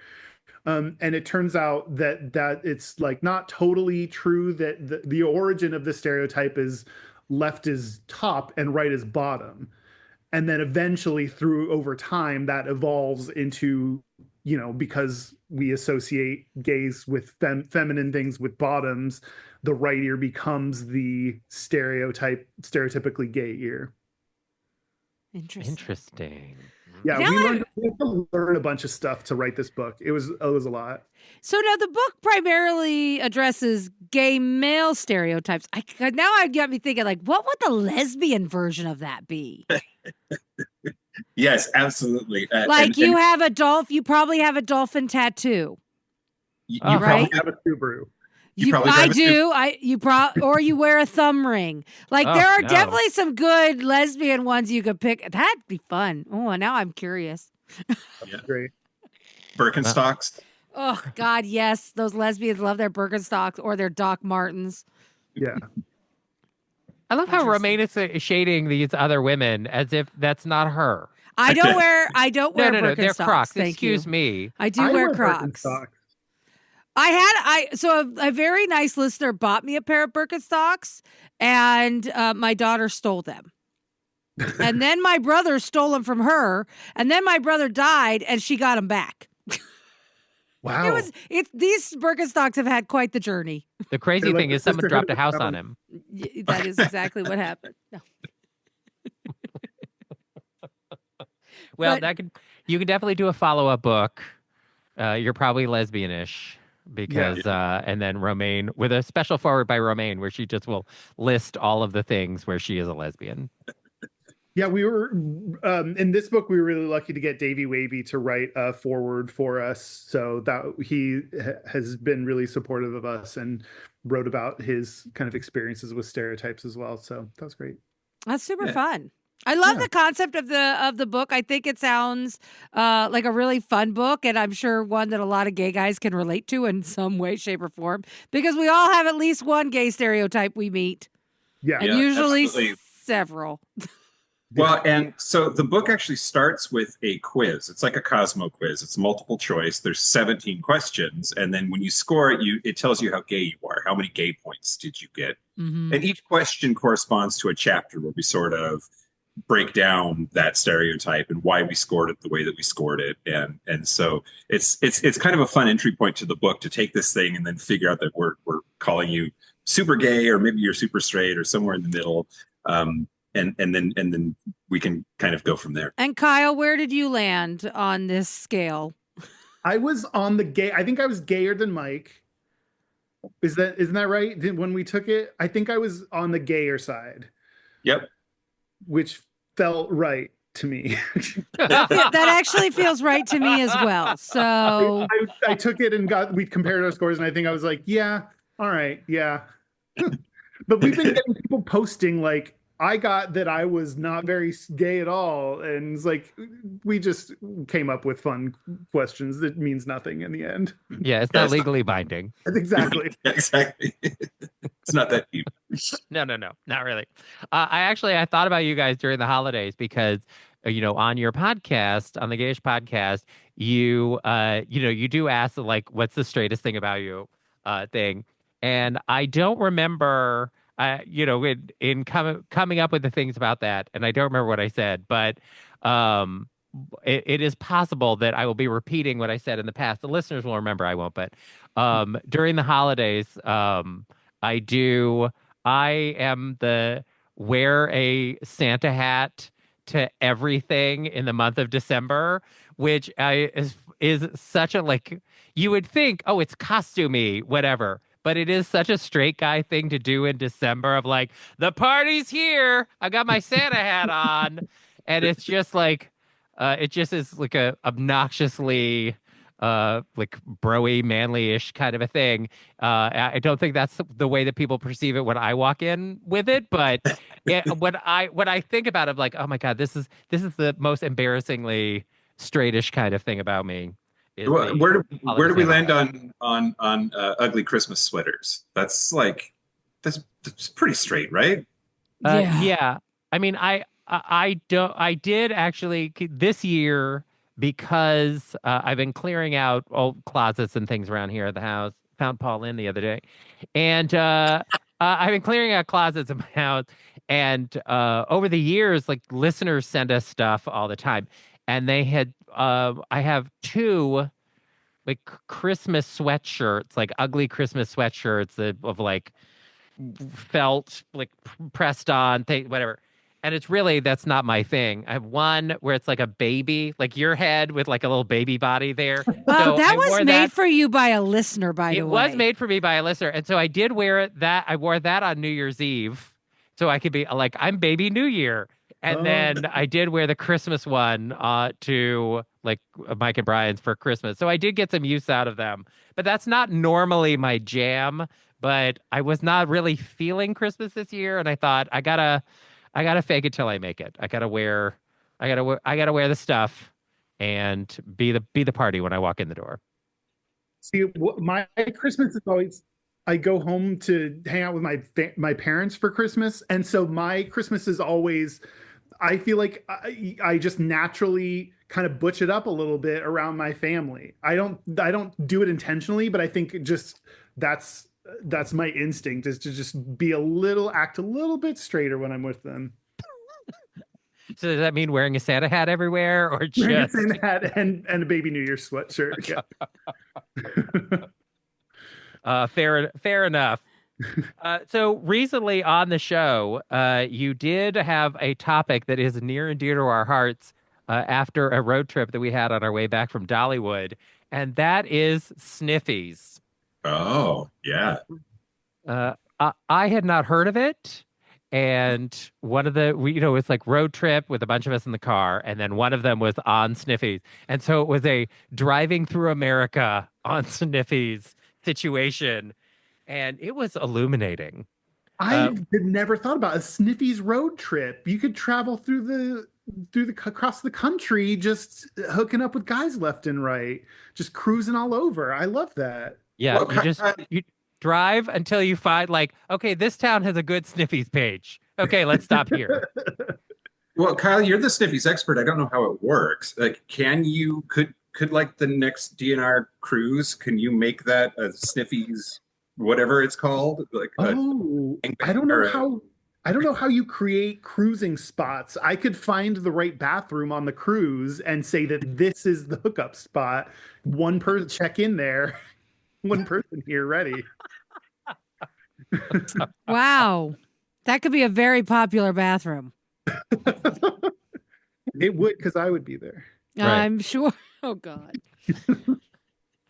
And it turns out that it's like not totally true that the origin of the stereotype is left is top and right is bottom. And then eventually through over time that evolves into, because we associate gays with feminine things with bottoms, the right ear becomes the stereotypically gay ear. Interesting. Yeah, Now we had to learn a bunch of stuff to write this book. It was a lot. So now the book primarily addresses gay male stereotypes. Now I got me thinking, like, what would the lesbian version of that be? Yes, absolutely. You probably have a dolphin tattoo. You right? probably have a Subaru. Or you wear a thumb ring. Like there are definitely some good lesbian ones you could pick. That'd be fun. Oh, now I'm curious. Yeah. Great. Birkenstocks. Oh God, yes. Those lesbians love their Birkenstocks or their Doc Martens. Yeah. I love how Romaine is shading these other women as if that's not her. I don't wear Birkenstocks. No, they're Crocs. Thank Excuse you. me. I wear Crocs. So a very nice listener bought me a pair of Birkenstocks, and my daughter stole them. And then my brother stole them from her, and then my brother died, and she got them back. Wow. These Birkenstocks have had quite the journey. The crazy thing is someone dropped a house on him. That is exactly what happened. No. Well, you could definitely do a follow-up book. You're probably lesbian-ish because, and then Romaine with a special forward by Romaine where she just will list all of the things where she is a lesbian. Yeah, we were in this book. We were really lucky to get Davey Wavy to write a forward for us. So that he has been really supportive of us and wrote about his kind of experiences with stereotypes as well. So that was great. That's super fun. I love the concept of the book. I think it sounds like a really fun book, and I'm sure one that a lot of gay guys can relate to in some way, shape, or form, because we all have at least one gay stereotype we meet. Yeah, and usually several. Well, and so the book actually starts with a quiz. It's like a Cosmo quiz. It's multiple choice. There's 17 questions. And then when you score it, it tells you how gay you are. How many gay points did you get? Mm-hmm. And each question corresponds to a chapter where we sort of break down that stereotype and why we scored it the way that we scored it. And so it's kind of a fun entry point to the book to take this thing and then figure out that we're calling you super gay, or maybe you're super straight, or somewhere in the middle. And then we can kind of go from there. And Kyle, where did you land on this scale? I was on the gay. I think I was gayer than Mike. Isn't that right? When we took it, I think I was on the gayer side. Yep. Which felt right to me. That actually feels right to me as well. So I took it and we compared our scores, and I think I was like, yeah, all right, yeah. But we've been getting people posting like, I got that I was not very gay at all. And it's like, we just came up with fun questions that means nothing in the end. Yeah, it's not legally binding. Exactly. Exactly. It's not that deep. No, not really. I thought about you guys during the holidays because, on your podcast, on the Gayish podcast, you do ask like, what's the straightest thing about you thing. And I don't remember... in coming up with the things about that, and I don't remember what I said, but it is possible that I will be repeating what I said in the past. The listeners will remember, I won't, but during the holidays, I am the wear a Santa hat to everything in the month of December, which is such a, like, you would think, oh, it's costumey, whatever. But it is such a straight guy thing to do in December of like, the party's here. I got my Santa hat on. And it's just like, it just is like a obnoxiously, like broy, manly-ish kind of a thing. I don't think that's the way that people perceive it when I walk in with it. But when I think about it, I'm like, oh my God, this is the most embarrassingly straightish kind of thing about me. Where do we land on ugly Christmas sweaters? That's pretty straight, right? Yeah. I mean, I did actually this year because I've been clearing out old closets and things around here at the house. Found Paul in the other day, and I've been clearing out closets in my house, And over the years, like listeners send us stuff all the time, and they had I have two like Christmas sweatshirts, like ugly Christmas sweatshirts of like felt like pressed on thing, whatever. And it's really, that's not my thing. I have one where it's like a baby, like your head with like a little baby body there. So that I was wore made that. for you by a listener, by the It way. was made for me by a listener. And so I did wear it that I wore that on New Year's Eve. So I could be like, I'm baby New Year. And then I did wear the Christmas one to like Mike and Brian's for Christmas. So I did get some use out of them. But that's not normally my jam. But I was not really feeling Christmas this year, and I thought I gotta fake it till I make it. I gotta wear the stuff and be the party when I walk in the door. See, my Christmas is always I go home to hang out with my parents for Christmas, and so my Christmas is always. I feel like I just naturally kind of butch it up a little bit around my family. I don't do it intentionally, but I think just that's my instinct is to just act a little bit straighter when I'm with them. So does that mean wearing a Santa hat everywhere, or just wearing a Santa hat and a baby New Year sweatshirt? Yeah. Fair enough. So recently on the show, you did have a topic that is near and dear to our hearts after a road trip that we had on our way back from Dollywood, and that is sniffies. Oh, yeah. I had not heard of it. And one of it's like road trip with a bunch of us in the car. And then one of them was on sniffies. And so it was a driving through America on sniffies situation. And it was illuminating. I had never thought about a sniffies road trip. You could travel through across the country, just hooking up with guys left and right, just cruising all over. I love that. Yeah, you drive until you find like, okay, this town has a good sniffies page. Okay, let's stop here. Well, Kyle, you're the sniffies expert. I don't know how it works. Like, could like the next DNR cruise, can you make that a sniffies, whatever it's called? Like, I don't know how you create cruising spots. I could find the right bathroom on the cruise and say that this is the hookup spot. One person check in there. One person here ready. Wow. That could be a very popular bathroom. It would, because I would be there. Right. I'm sure. Oh, God.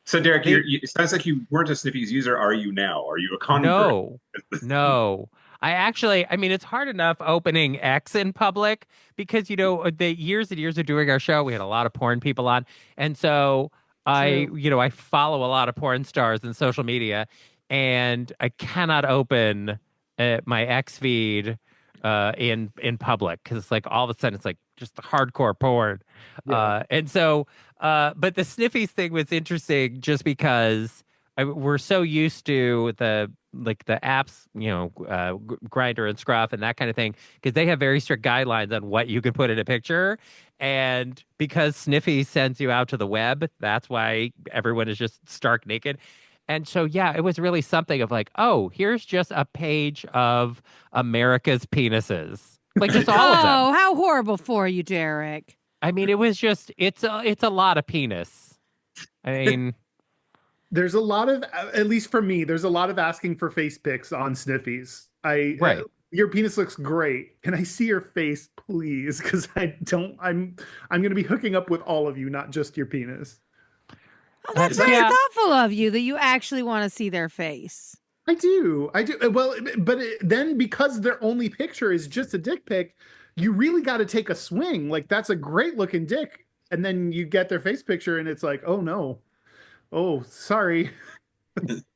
So, Derek, it sounds like you weren't a sniffies user. Are you now? Are you a convert? No. I mean, it's hard enough opening X in public because, the years and years of doing our show, we had a lot of porn people on. And so I follow a lot of porn stars in social media, and I cannot open my X feed in public because it's like all of a sudden it's like just hardcore porn. Yeah. And so, but the sniffies thing was interesting just because we're so used to the apps, Grinder and Scruff and that kind of thing, because they have very strict guidelines on what you can put in a picture. And because Sniffy sends you out to the web, that's why everyone is just stark naked. And so, yeah, it was really something of like, oh, here's just a page of America's penises. Like just all of them. Oh, how horrible for you, Derek. I mean, it was just, it's a lot of penis. I mean... There's a lot of, at least for me, there's a lot of asking for face pics on sniffies. Right. Your penis looks great. Can I see your face, please? Because I'm going to be hooking up with all of you, not just your penis. Oh, that's very thoughtful of you that you actually want to see their face. I do. Well, but then because their only picture is just a dick pic, you really got to take a swing. Like, that's a great looking dick. And then you get their face picture and it's like, oh no. Oh, sorry.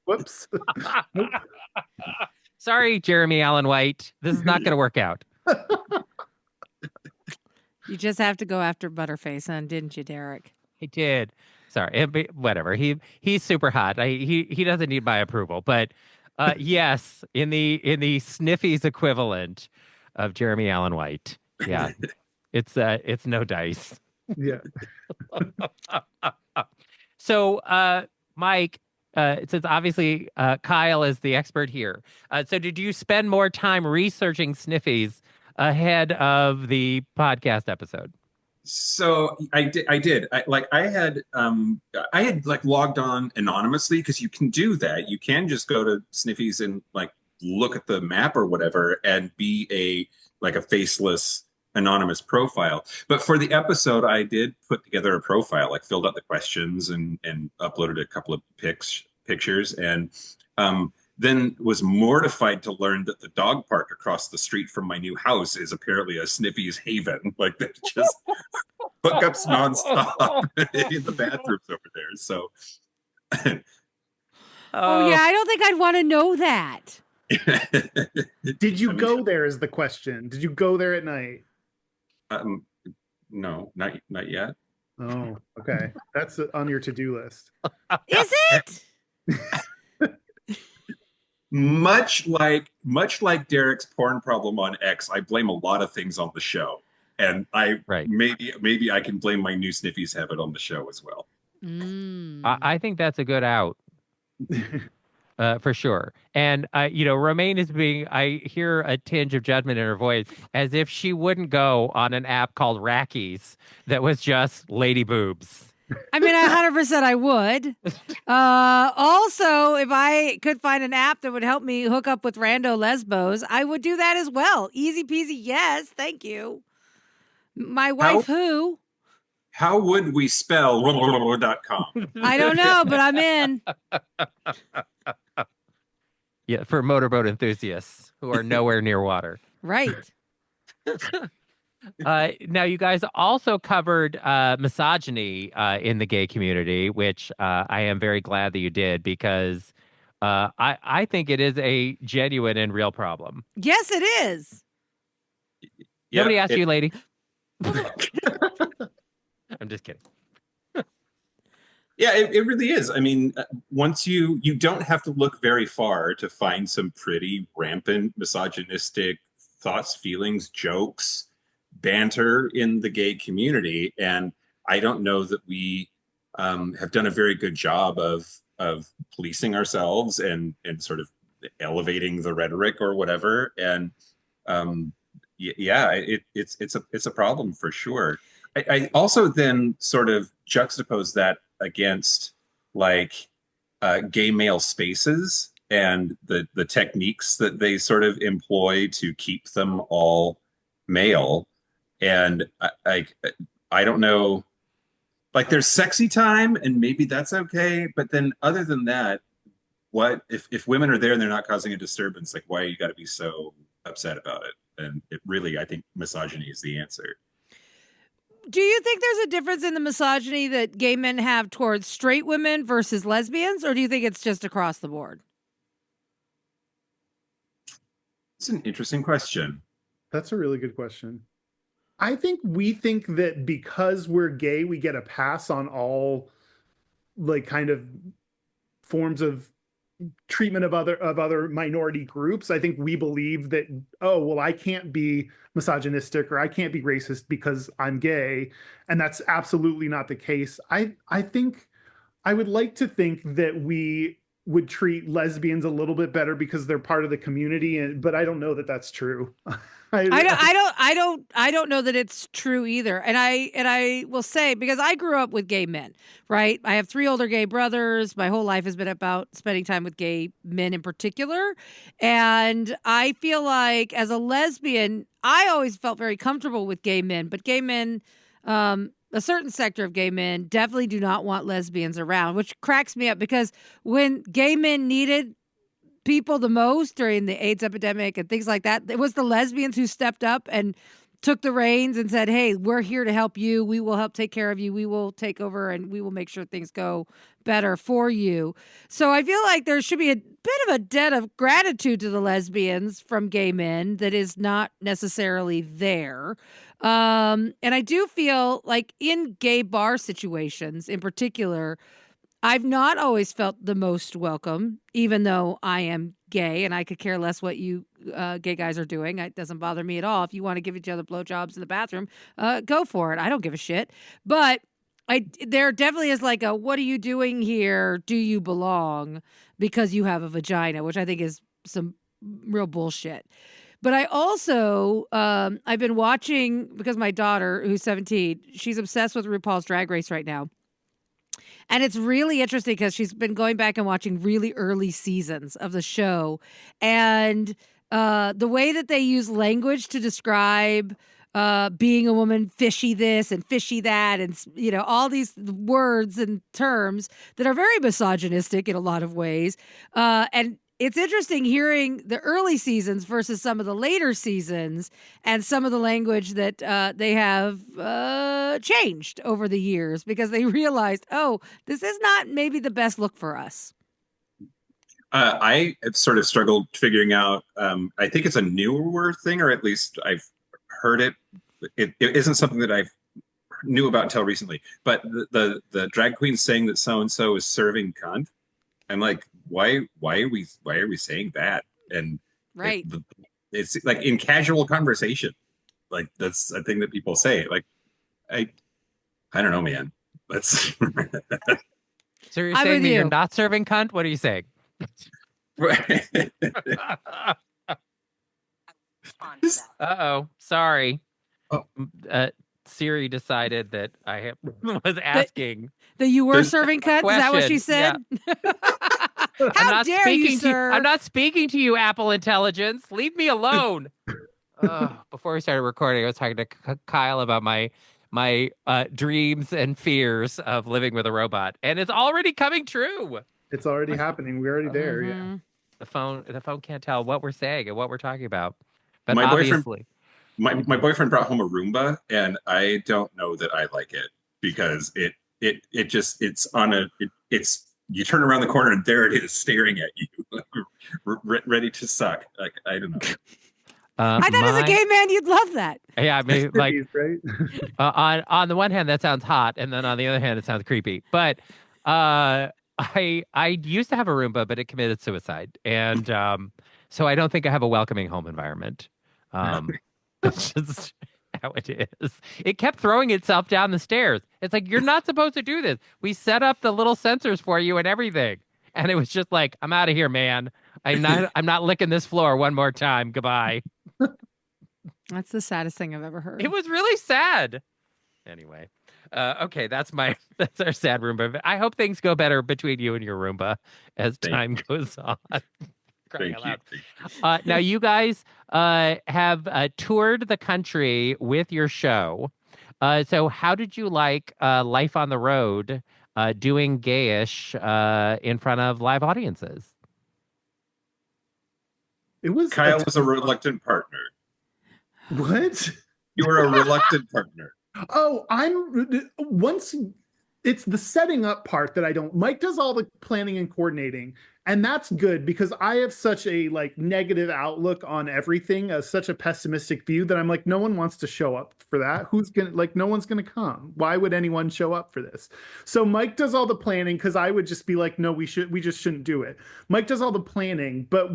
Whoops. Nope. Sorry, Jeremy Allen White. This is not going to work out. You just have to go after Butterface, huh? Didn't you, Derek? He did. Sorry, whatever. He's super hot. He doesn't need my approval, but yes, in the sniffies equivalent of Jeremy Allen White, yeah, it's no dice. Yeah. So, Mike, since obviously Kyle is the expert here. So did you spend more time researching sniffies ahead of the podcast episode? So I did. I had like logged on anonymously because you can do that. You can just go to Sniffies and like look at the map or whatever and be a faceless anonymous profile. But for the episode, I did put together a profile, like filled out the questions and uploaded a couple of pictures, and then was mortified to learn that the dog park across the street from my new house is apparently a Sniffy's haven. Like they just hookups nonstop in the bathrooms over there. So, oh yeah, I don't think I'd want to know that. Did you go there? Is the question? Did you go there at night? No, not yet. Oh, okay. That's on your to-do list. Is it? Much like Derek's porn problem on X, I blame a lot of things on the show, and maybe I can blame my new Sniffies habit on the show as well. I think that's a good out. For sure. And, Romaine is I hear a tinge of judgment in her voice as if she wouldn't go on an app called Rackies that was just lady boobs. I mean, 100% I would. Also, if I could find an app that would help me hook up with rando lesbos, I would do that as well. Easy peasy, yes, thank you. My wife who? How would we spell .com? I don't know, but I'm in. Yeah, for motorboat enthusiasts who are nowhere near water. Right. Now, you guys also covered misogyny in the gay community, which I am very glad that you did because I think it is a genuine and real problem. Yes, it is. Yeah, Nobody asked you, lady. I'm just kidding. Yeah, it really is. I mean, once you don't have to look very far to find some pretty rampant misogynistic thoughts, feelings, jokes, banter in the gay community. And I don't know that we have done a very good job of policing ourselves and sort of elevating the rhetoric or whatever. And it's a problem for sure. I also then sort of juxtapose that against like gay male spaces and the techniques that they sort of employ to keep them all male. And I don't know, like there's sexy time and maybe that's okay. But then other than that, what if women are there and they're not causing a disturbance, like why you got to be so upset about it? And it really, I think misogyny is the answer. Do you think there's a difference in the misogyny that gay men have towards straight women versus lesbians, or do you think it's just across the board? It's an interesting question. That's a really good question. I think we think that because we're gay, we get a pass on all like kind of forms of treatment of other minority groups. I think we believe that, oh, well, I can't be misogynistic or I can't be racist because I'm gay. And that's absolutely not the case. I think I would like to think that we would treat lesbians a little bit better because they're part of the community, but I don't know that that's true. I don't know that it's true either. And I will say, because I grew up with gay men, right? I have 3 older gay brothers. My whole life has been about spending time with gay men in particular. And I feel like as a lesbian, I always felt very comfortable with gay men, but gay men, a certain sector of gay men definitely do not want lesbians around, which cracks me up because when gay men needed people the most during the AIDS epidemic and things like that, it was the lesbians who stepped up and took the reins and said, hey, we're here to help you. We will help take care of you. We will take over and we will make sure things go better for you. So I feel like there should be a bit of a debt of gratitude to the lesbians from gay men that is not necessarily there. And I do feel like in gay bar situations in particular, I've not always felt the most welcome, even though I am gay and I could care less what you gay guys are doing. It doesn't bother me at all. If you want to give each other blowjobs in the bathroom, go for it. I don't give a shit. But there definitely is like a what are you doing here? Do you belong because you have a vagina, which I think is some real bullshit. But I also I've been watching because my daughter, who's 17, she's obsessed with RuPaul's Drag Race right now. And it's really interesting because she's been going back and watching really early seasons of the show. And the way that they use language to describe being a woman, fishy this and fishy that, and, you know, all these words and terms that are very misogynistic in a lot of ways. And it's interesting hearing the early seasons versus some of the later seasons and some of the language that they have changed over the years because they realized, oh, this is not maybe the best look for us. I have sort of struggled figuring out, I think it's a newer thing, or at least I've heard it. It isn't something that I knew about until recently, but the drag queen saying that so-and-so is serving cunt. I'm like, why are we saying that? And right, it's like in casual conversation, like that's a thing that people say. Like, I don't know, man. That's so you're saying that you're not serving cunt? What are you saying? Uh-oh, sorry. Oh. Siri decided that I was asking that you were serving cunt. Is that what she said? Yeah. How dare you, sir? I'm not speaking to you, Apple Intelligence. Leave me alone. Before we started recording, I was talking to Kyle about my dreams and fears of living with a robot, and it's already coming true. It's already happening. We're already there. Yeah. The phone can't tell what we're saying and what we're talking about. But my obviously, my boyfriend brought home a Roomba, and I don't know that I like it because it's you turn around the corner and there it is staring at you, ready to suck. Like, I don't know. I thought as a gay man you'd love that. Yeah, I mean, like, right? on the one hand that sounds hot, and then on the other hand it sounds creepy. But I used to have a Roomba, but it committed suicide, and so I don't think I have a welcoming home environment. It's just how it is. It kept throwing itself down the stairs. It's like, you're not supposed to do this. We set up the little sensors for you and everything. And it was just like, I'm out of here, man. I'm not licking this floor one more time. Goodbye. That's the saddest thing I've ever heard. It was really sad. Anyway. Okay, that's our sad Roomba. I hope things go better between you and your Roomba as time goes on. Now, you guys have toured the country with your show. So how did you like life on the road, doing Gayish in front of live audiences? Kyle was a reluctant partner. What? You were a reluctant partner. Oh, it's the setting up part that I don't. Mike does all the planning and coordinating, and that's good because I have such a negative outlook on everything, such a pessimistic view that I'm like, no one wants to show up for that. Who's gonna no one's gonna come. Why would anyone show up for this? So Mike does all the planning because I would just be like, no, we just shouldn't do it. Mike does all the planning, but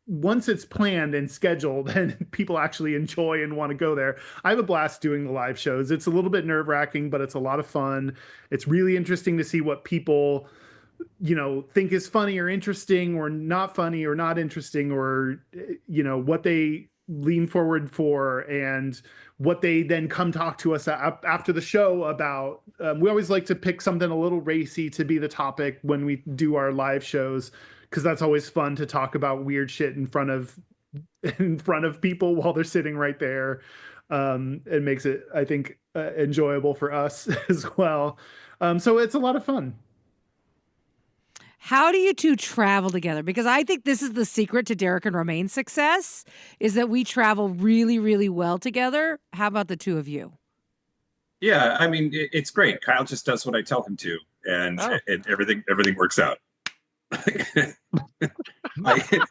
once it's planned and scheduled and people actually enjoy and want to go there, I have a blast doing the live shows. It's a little bit nerve-wracking, but it's a lot of fun. It's really interesting to see what people, think is funny or interesting or not funny or not interesting, or, what they lean forward for and what they then come talk to us after the show about. We always like to pick something a little racy to be the topic when we do our live shows, because that's always fun to talk about weird shit in front of people while they're sitting right there. It makes it, I think, enjoyable for us as well. So it's a lot of fun. How do you two travel together? Because I think this is the secret to Derek and Romaine's success, is that we travel really, really well together. How about the two of you? Yeah, I mean, it's great. Kyle just does what I tell him to, and everything works out. I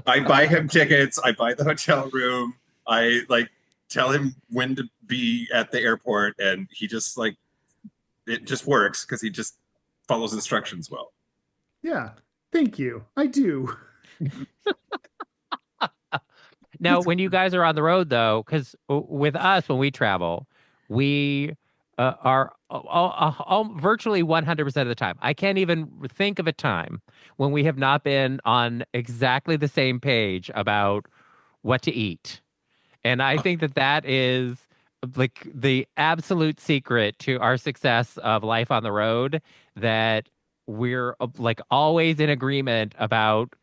buy him tickets. I buy the hotel room. I tell him when to be at the airport, and he just it just works because he just follows instructions well. Yeah, thank you. I do. Now, when you guys are on the road, though, because with us when we travel, we are virtually 100% of the time. I can't even think of a time when we have not been on exactly the same page about what to eat. And I think that is like the absolute secret to our success of life on the road, that we're like always in agreement about,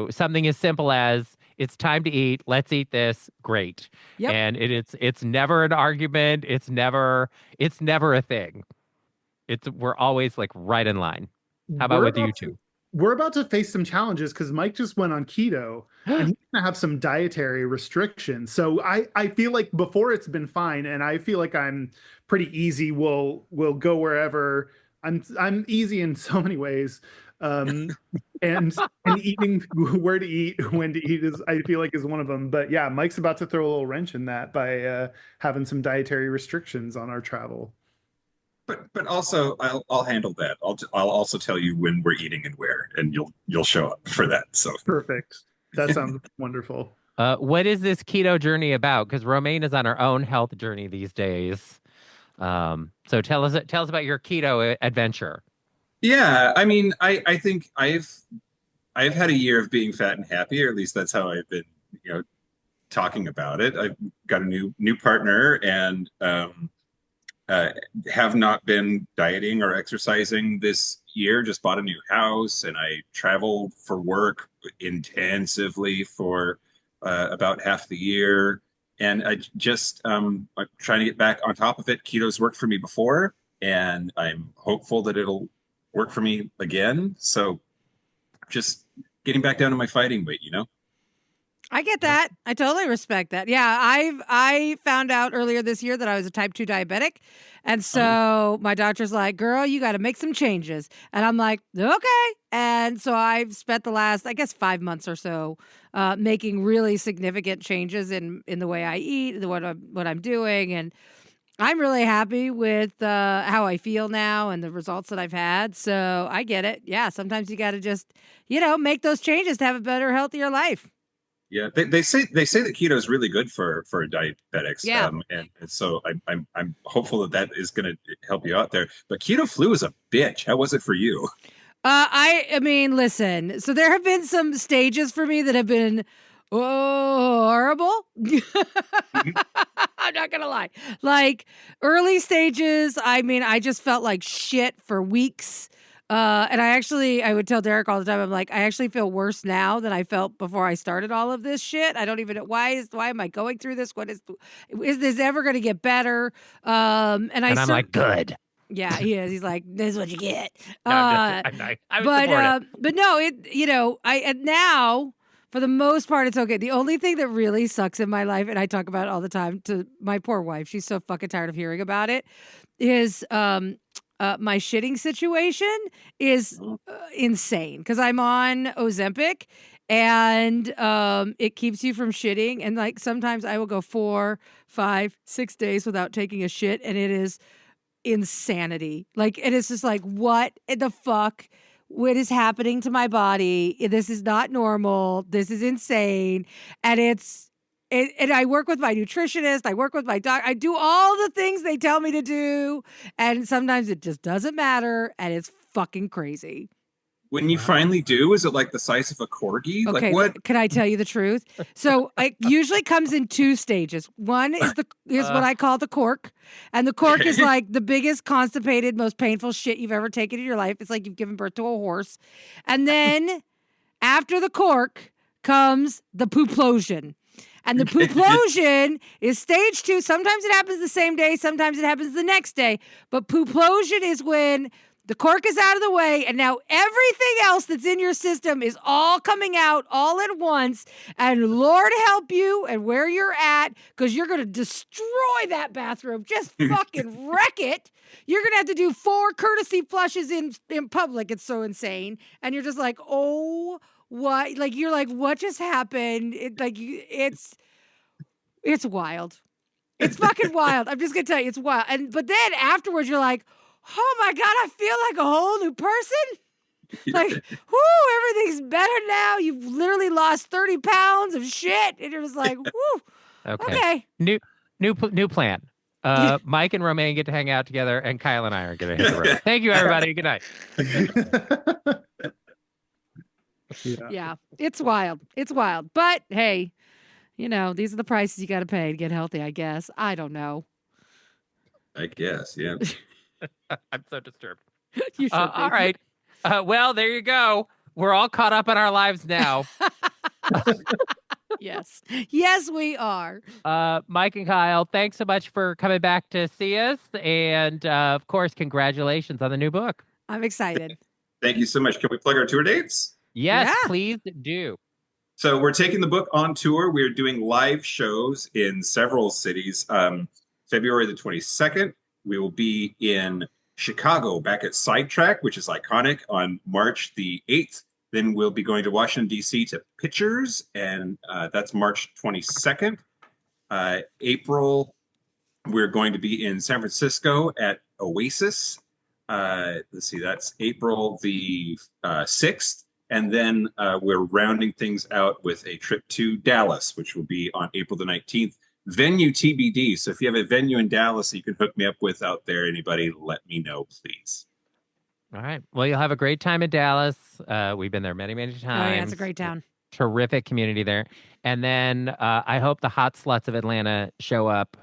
something as simple as it's time to eat. Let's eat this. Great. Yep. And it's never an argument. It's never a thing. We're always like right in line. How about with you two? We're about to face some challenges because Mike just went on keto and he's gonna have some dietary restrictions. So I feel like before it's been fine, and I feel like I'm pretty easy. We'll go wherever. I'm easy in so many ways. And eating where to eat, when to eat is, I feel like, is one of them. But yeah, Mike's about to throw a little wrench in that by having some dietary restrictions on our travel. But also I'll handle that. I'll also tell you when we're eating and where, and you'll show up for that. So perfect. That sounds wonderful. What is this keto journey about? Because Romaine is on her own health journey these days. So tell us about your keto adventure. Yeah, I mean, I think I've had a year of being fat and happy, or at least that's how I've been, talking about it. I've got a new partner, and have not been dieting or exercising this year. Just bought a new house, and I traveled for work intensively for about half the year. And I just I'm trying to get back on top of it. Keto's worked for me before, and I'm hopeful that it'll work for me again. So just getting back down to my fighting weight, I get that. I totally respect that. Yeah, I found out earlier this year that I was a type 2 diabetic. And so my doctor's like, girl, you got to make some changes. And I'm like, okay. And so I've spent the last, I guess, 5 months or so making really significant changes in the way I eat, what I'm doing. And I'm really happy with how I feel now and the results that I've had. So I get it. Yeah, sometimes you got to just, make those changes to have a better, healthier life. Yeah, they say that keto is really good for diabetics. Yeah. And so I'm hopeful that is going to help you out there. But keto flu is a bitch. How was it for you? I mean, listen. So there have been some stages for me that have been horrible. I'm not gonna lie. Like early stages, I mean, I just felt like shit for weeks. And I would tell Derek all the time, I'm like, I actually feel worse now than I felt before I started all of this shit. I don't even know why am I going through this? Is this ever going to get better? And I'm like, good. Yeah, he is. He's like, this is what you get. No, I but no, and now for the most part, it's okay. The only thing that really sucks in my life, and I talk about it all the time to my poor wife, she's so fucking tired of hearing about it, is my shitting situation is insane because I'm on Ozempic and it keeps you from shitting. And like sometimes I will go 4, 5, 6 days without taking a shit, and it is insanity. Like it is just like, what the fuck? What is happening to my body? This is not normal. This is insane. And and I work with my nutritionist. I work with my doc. I do all the things they tell me to do. And sometimes it just doesn't matter. And it's fucking crazy. When you finally do, is it like the size of a corgi? Okay, like what? Can I tell you the truth? So it usually comes in 2 stages. One is what I call the cork. And the cork is like the biggest constipated, most painful shit you've ever taken in your life. It's like you've given birth to a horse. And then after the cork comes the pooplosion. And the pooplosion is stage 2. Sometimes it happens the same day. Sometimes it happens the next day. But pooplosion is when the cork is out of the way, and now everything else that's in your system is all coming out all at once. And Lord help you and where you're at, because you're going to destroy that bathroom. Just fucking wreck it. You're going to have to do 4 courtesy flushes in public. It's so insane. And you're just like, oh, what? Like, you're like, what just happened? It's wild. It's fucking wild. I'm just going to tell you, it's wild. But then afterwards, you're like, oh my God, I feel like a whole new person. Like, whoo, everything's better now. You've literally lost 30 pounds of shit. And you're just like, whoo, okay. New plan. Mike and Romaine get to hang out together, and Kyle and I are going to hit the road. Thank you, everybody. Good night. Yeah, it's wild. It's wild. But hey, these are the prices you got to pay to get healthy, I guess. I don't know. I guess, yeah. I'm so disturbed. You should be. All right. Well, there you go. We're all caught up in our lives now. Yes. Yes, we are. Mike and Kyle, thanks so much for coming back to see us. And of course, congratulations on the new book. I'm excited. Thank you so much. Can we plug our tour dates? Yes, please do. So we're taking the book on tour. We're doing live shows in several cities. February the 22nd, we will be in Chicago back at Sidetrack, which is iconic, on March the 8th. Then we'll be going to Washington, D.C. to Pitchers, and that's March 22nd. April, we're going to be in San Francisco at Oasis. Let's see, that's April the 6th. And then we're rounding things out with a trip to Dallas, which will be on April the 19th. Venue TBD. So if you have a venue in Dallas that you can hook me up with out there, anybody, let me know, please. All right. Well, you'll have a great time in Dallas. We've been there many, many times. Oh, yeah, it's a great town. Terrific community there. And then I hope the hot sluts of Atlanta show up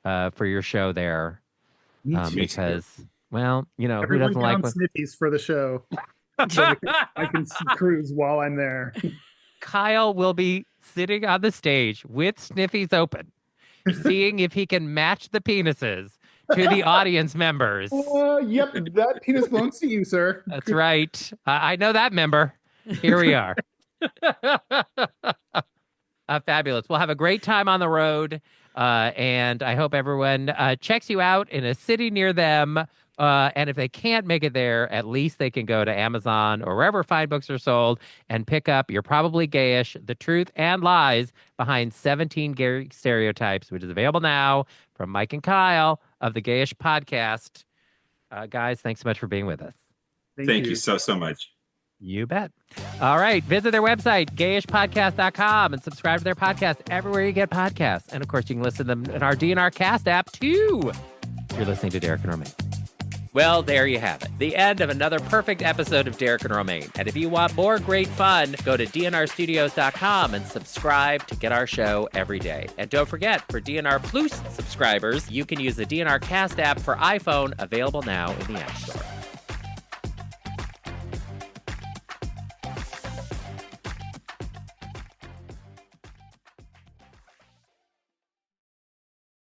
for your show there. Because, well, who doesn't like Sniffies for the show. So I can cruise while I'm there. Kyle will be sitting on the stage with Sniffies open, seeing if he can match the penises to the audience members. Yep, that penis belongs to you, sir. That's right. I know that member. Here we are. Fabulous. We'll have a great time on the road, and I hope everyone checks you out in a city near them. And if they can't make it there, at least they can go to Amazon or wherever fine books are sold and pick up You're Probably Gayish, The Truth and Lies Behind 17 Gay Stereotypes, which is available now from Mike and Kyle of the Gayish podcast. Guys, thanks so much for being with us. Thank you so much. You bet. All right. Visit their website, gayishpodcast.com, and subscribe to their podcast everywhere you get podcasts. And, of course, you can listen to them in our DNR Cast app, too. You're listening to Derek and Romaine. Well, there you have it. The end of another perfect episode of Derek and Romaine. And if you want more great fun, go to dnrstudios.com and subscribe to get our show every day. And don't forget, for DNR Plus subscribers, you can use the DNR Cast app for iPhone, available now in the App Store.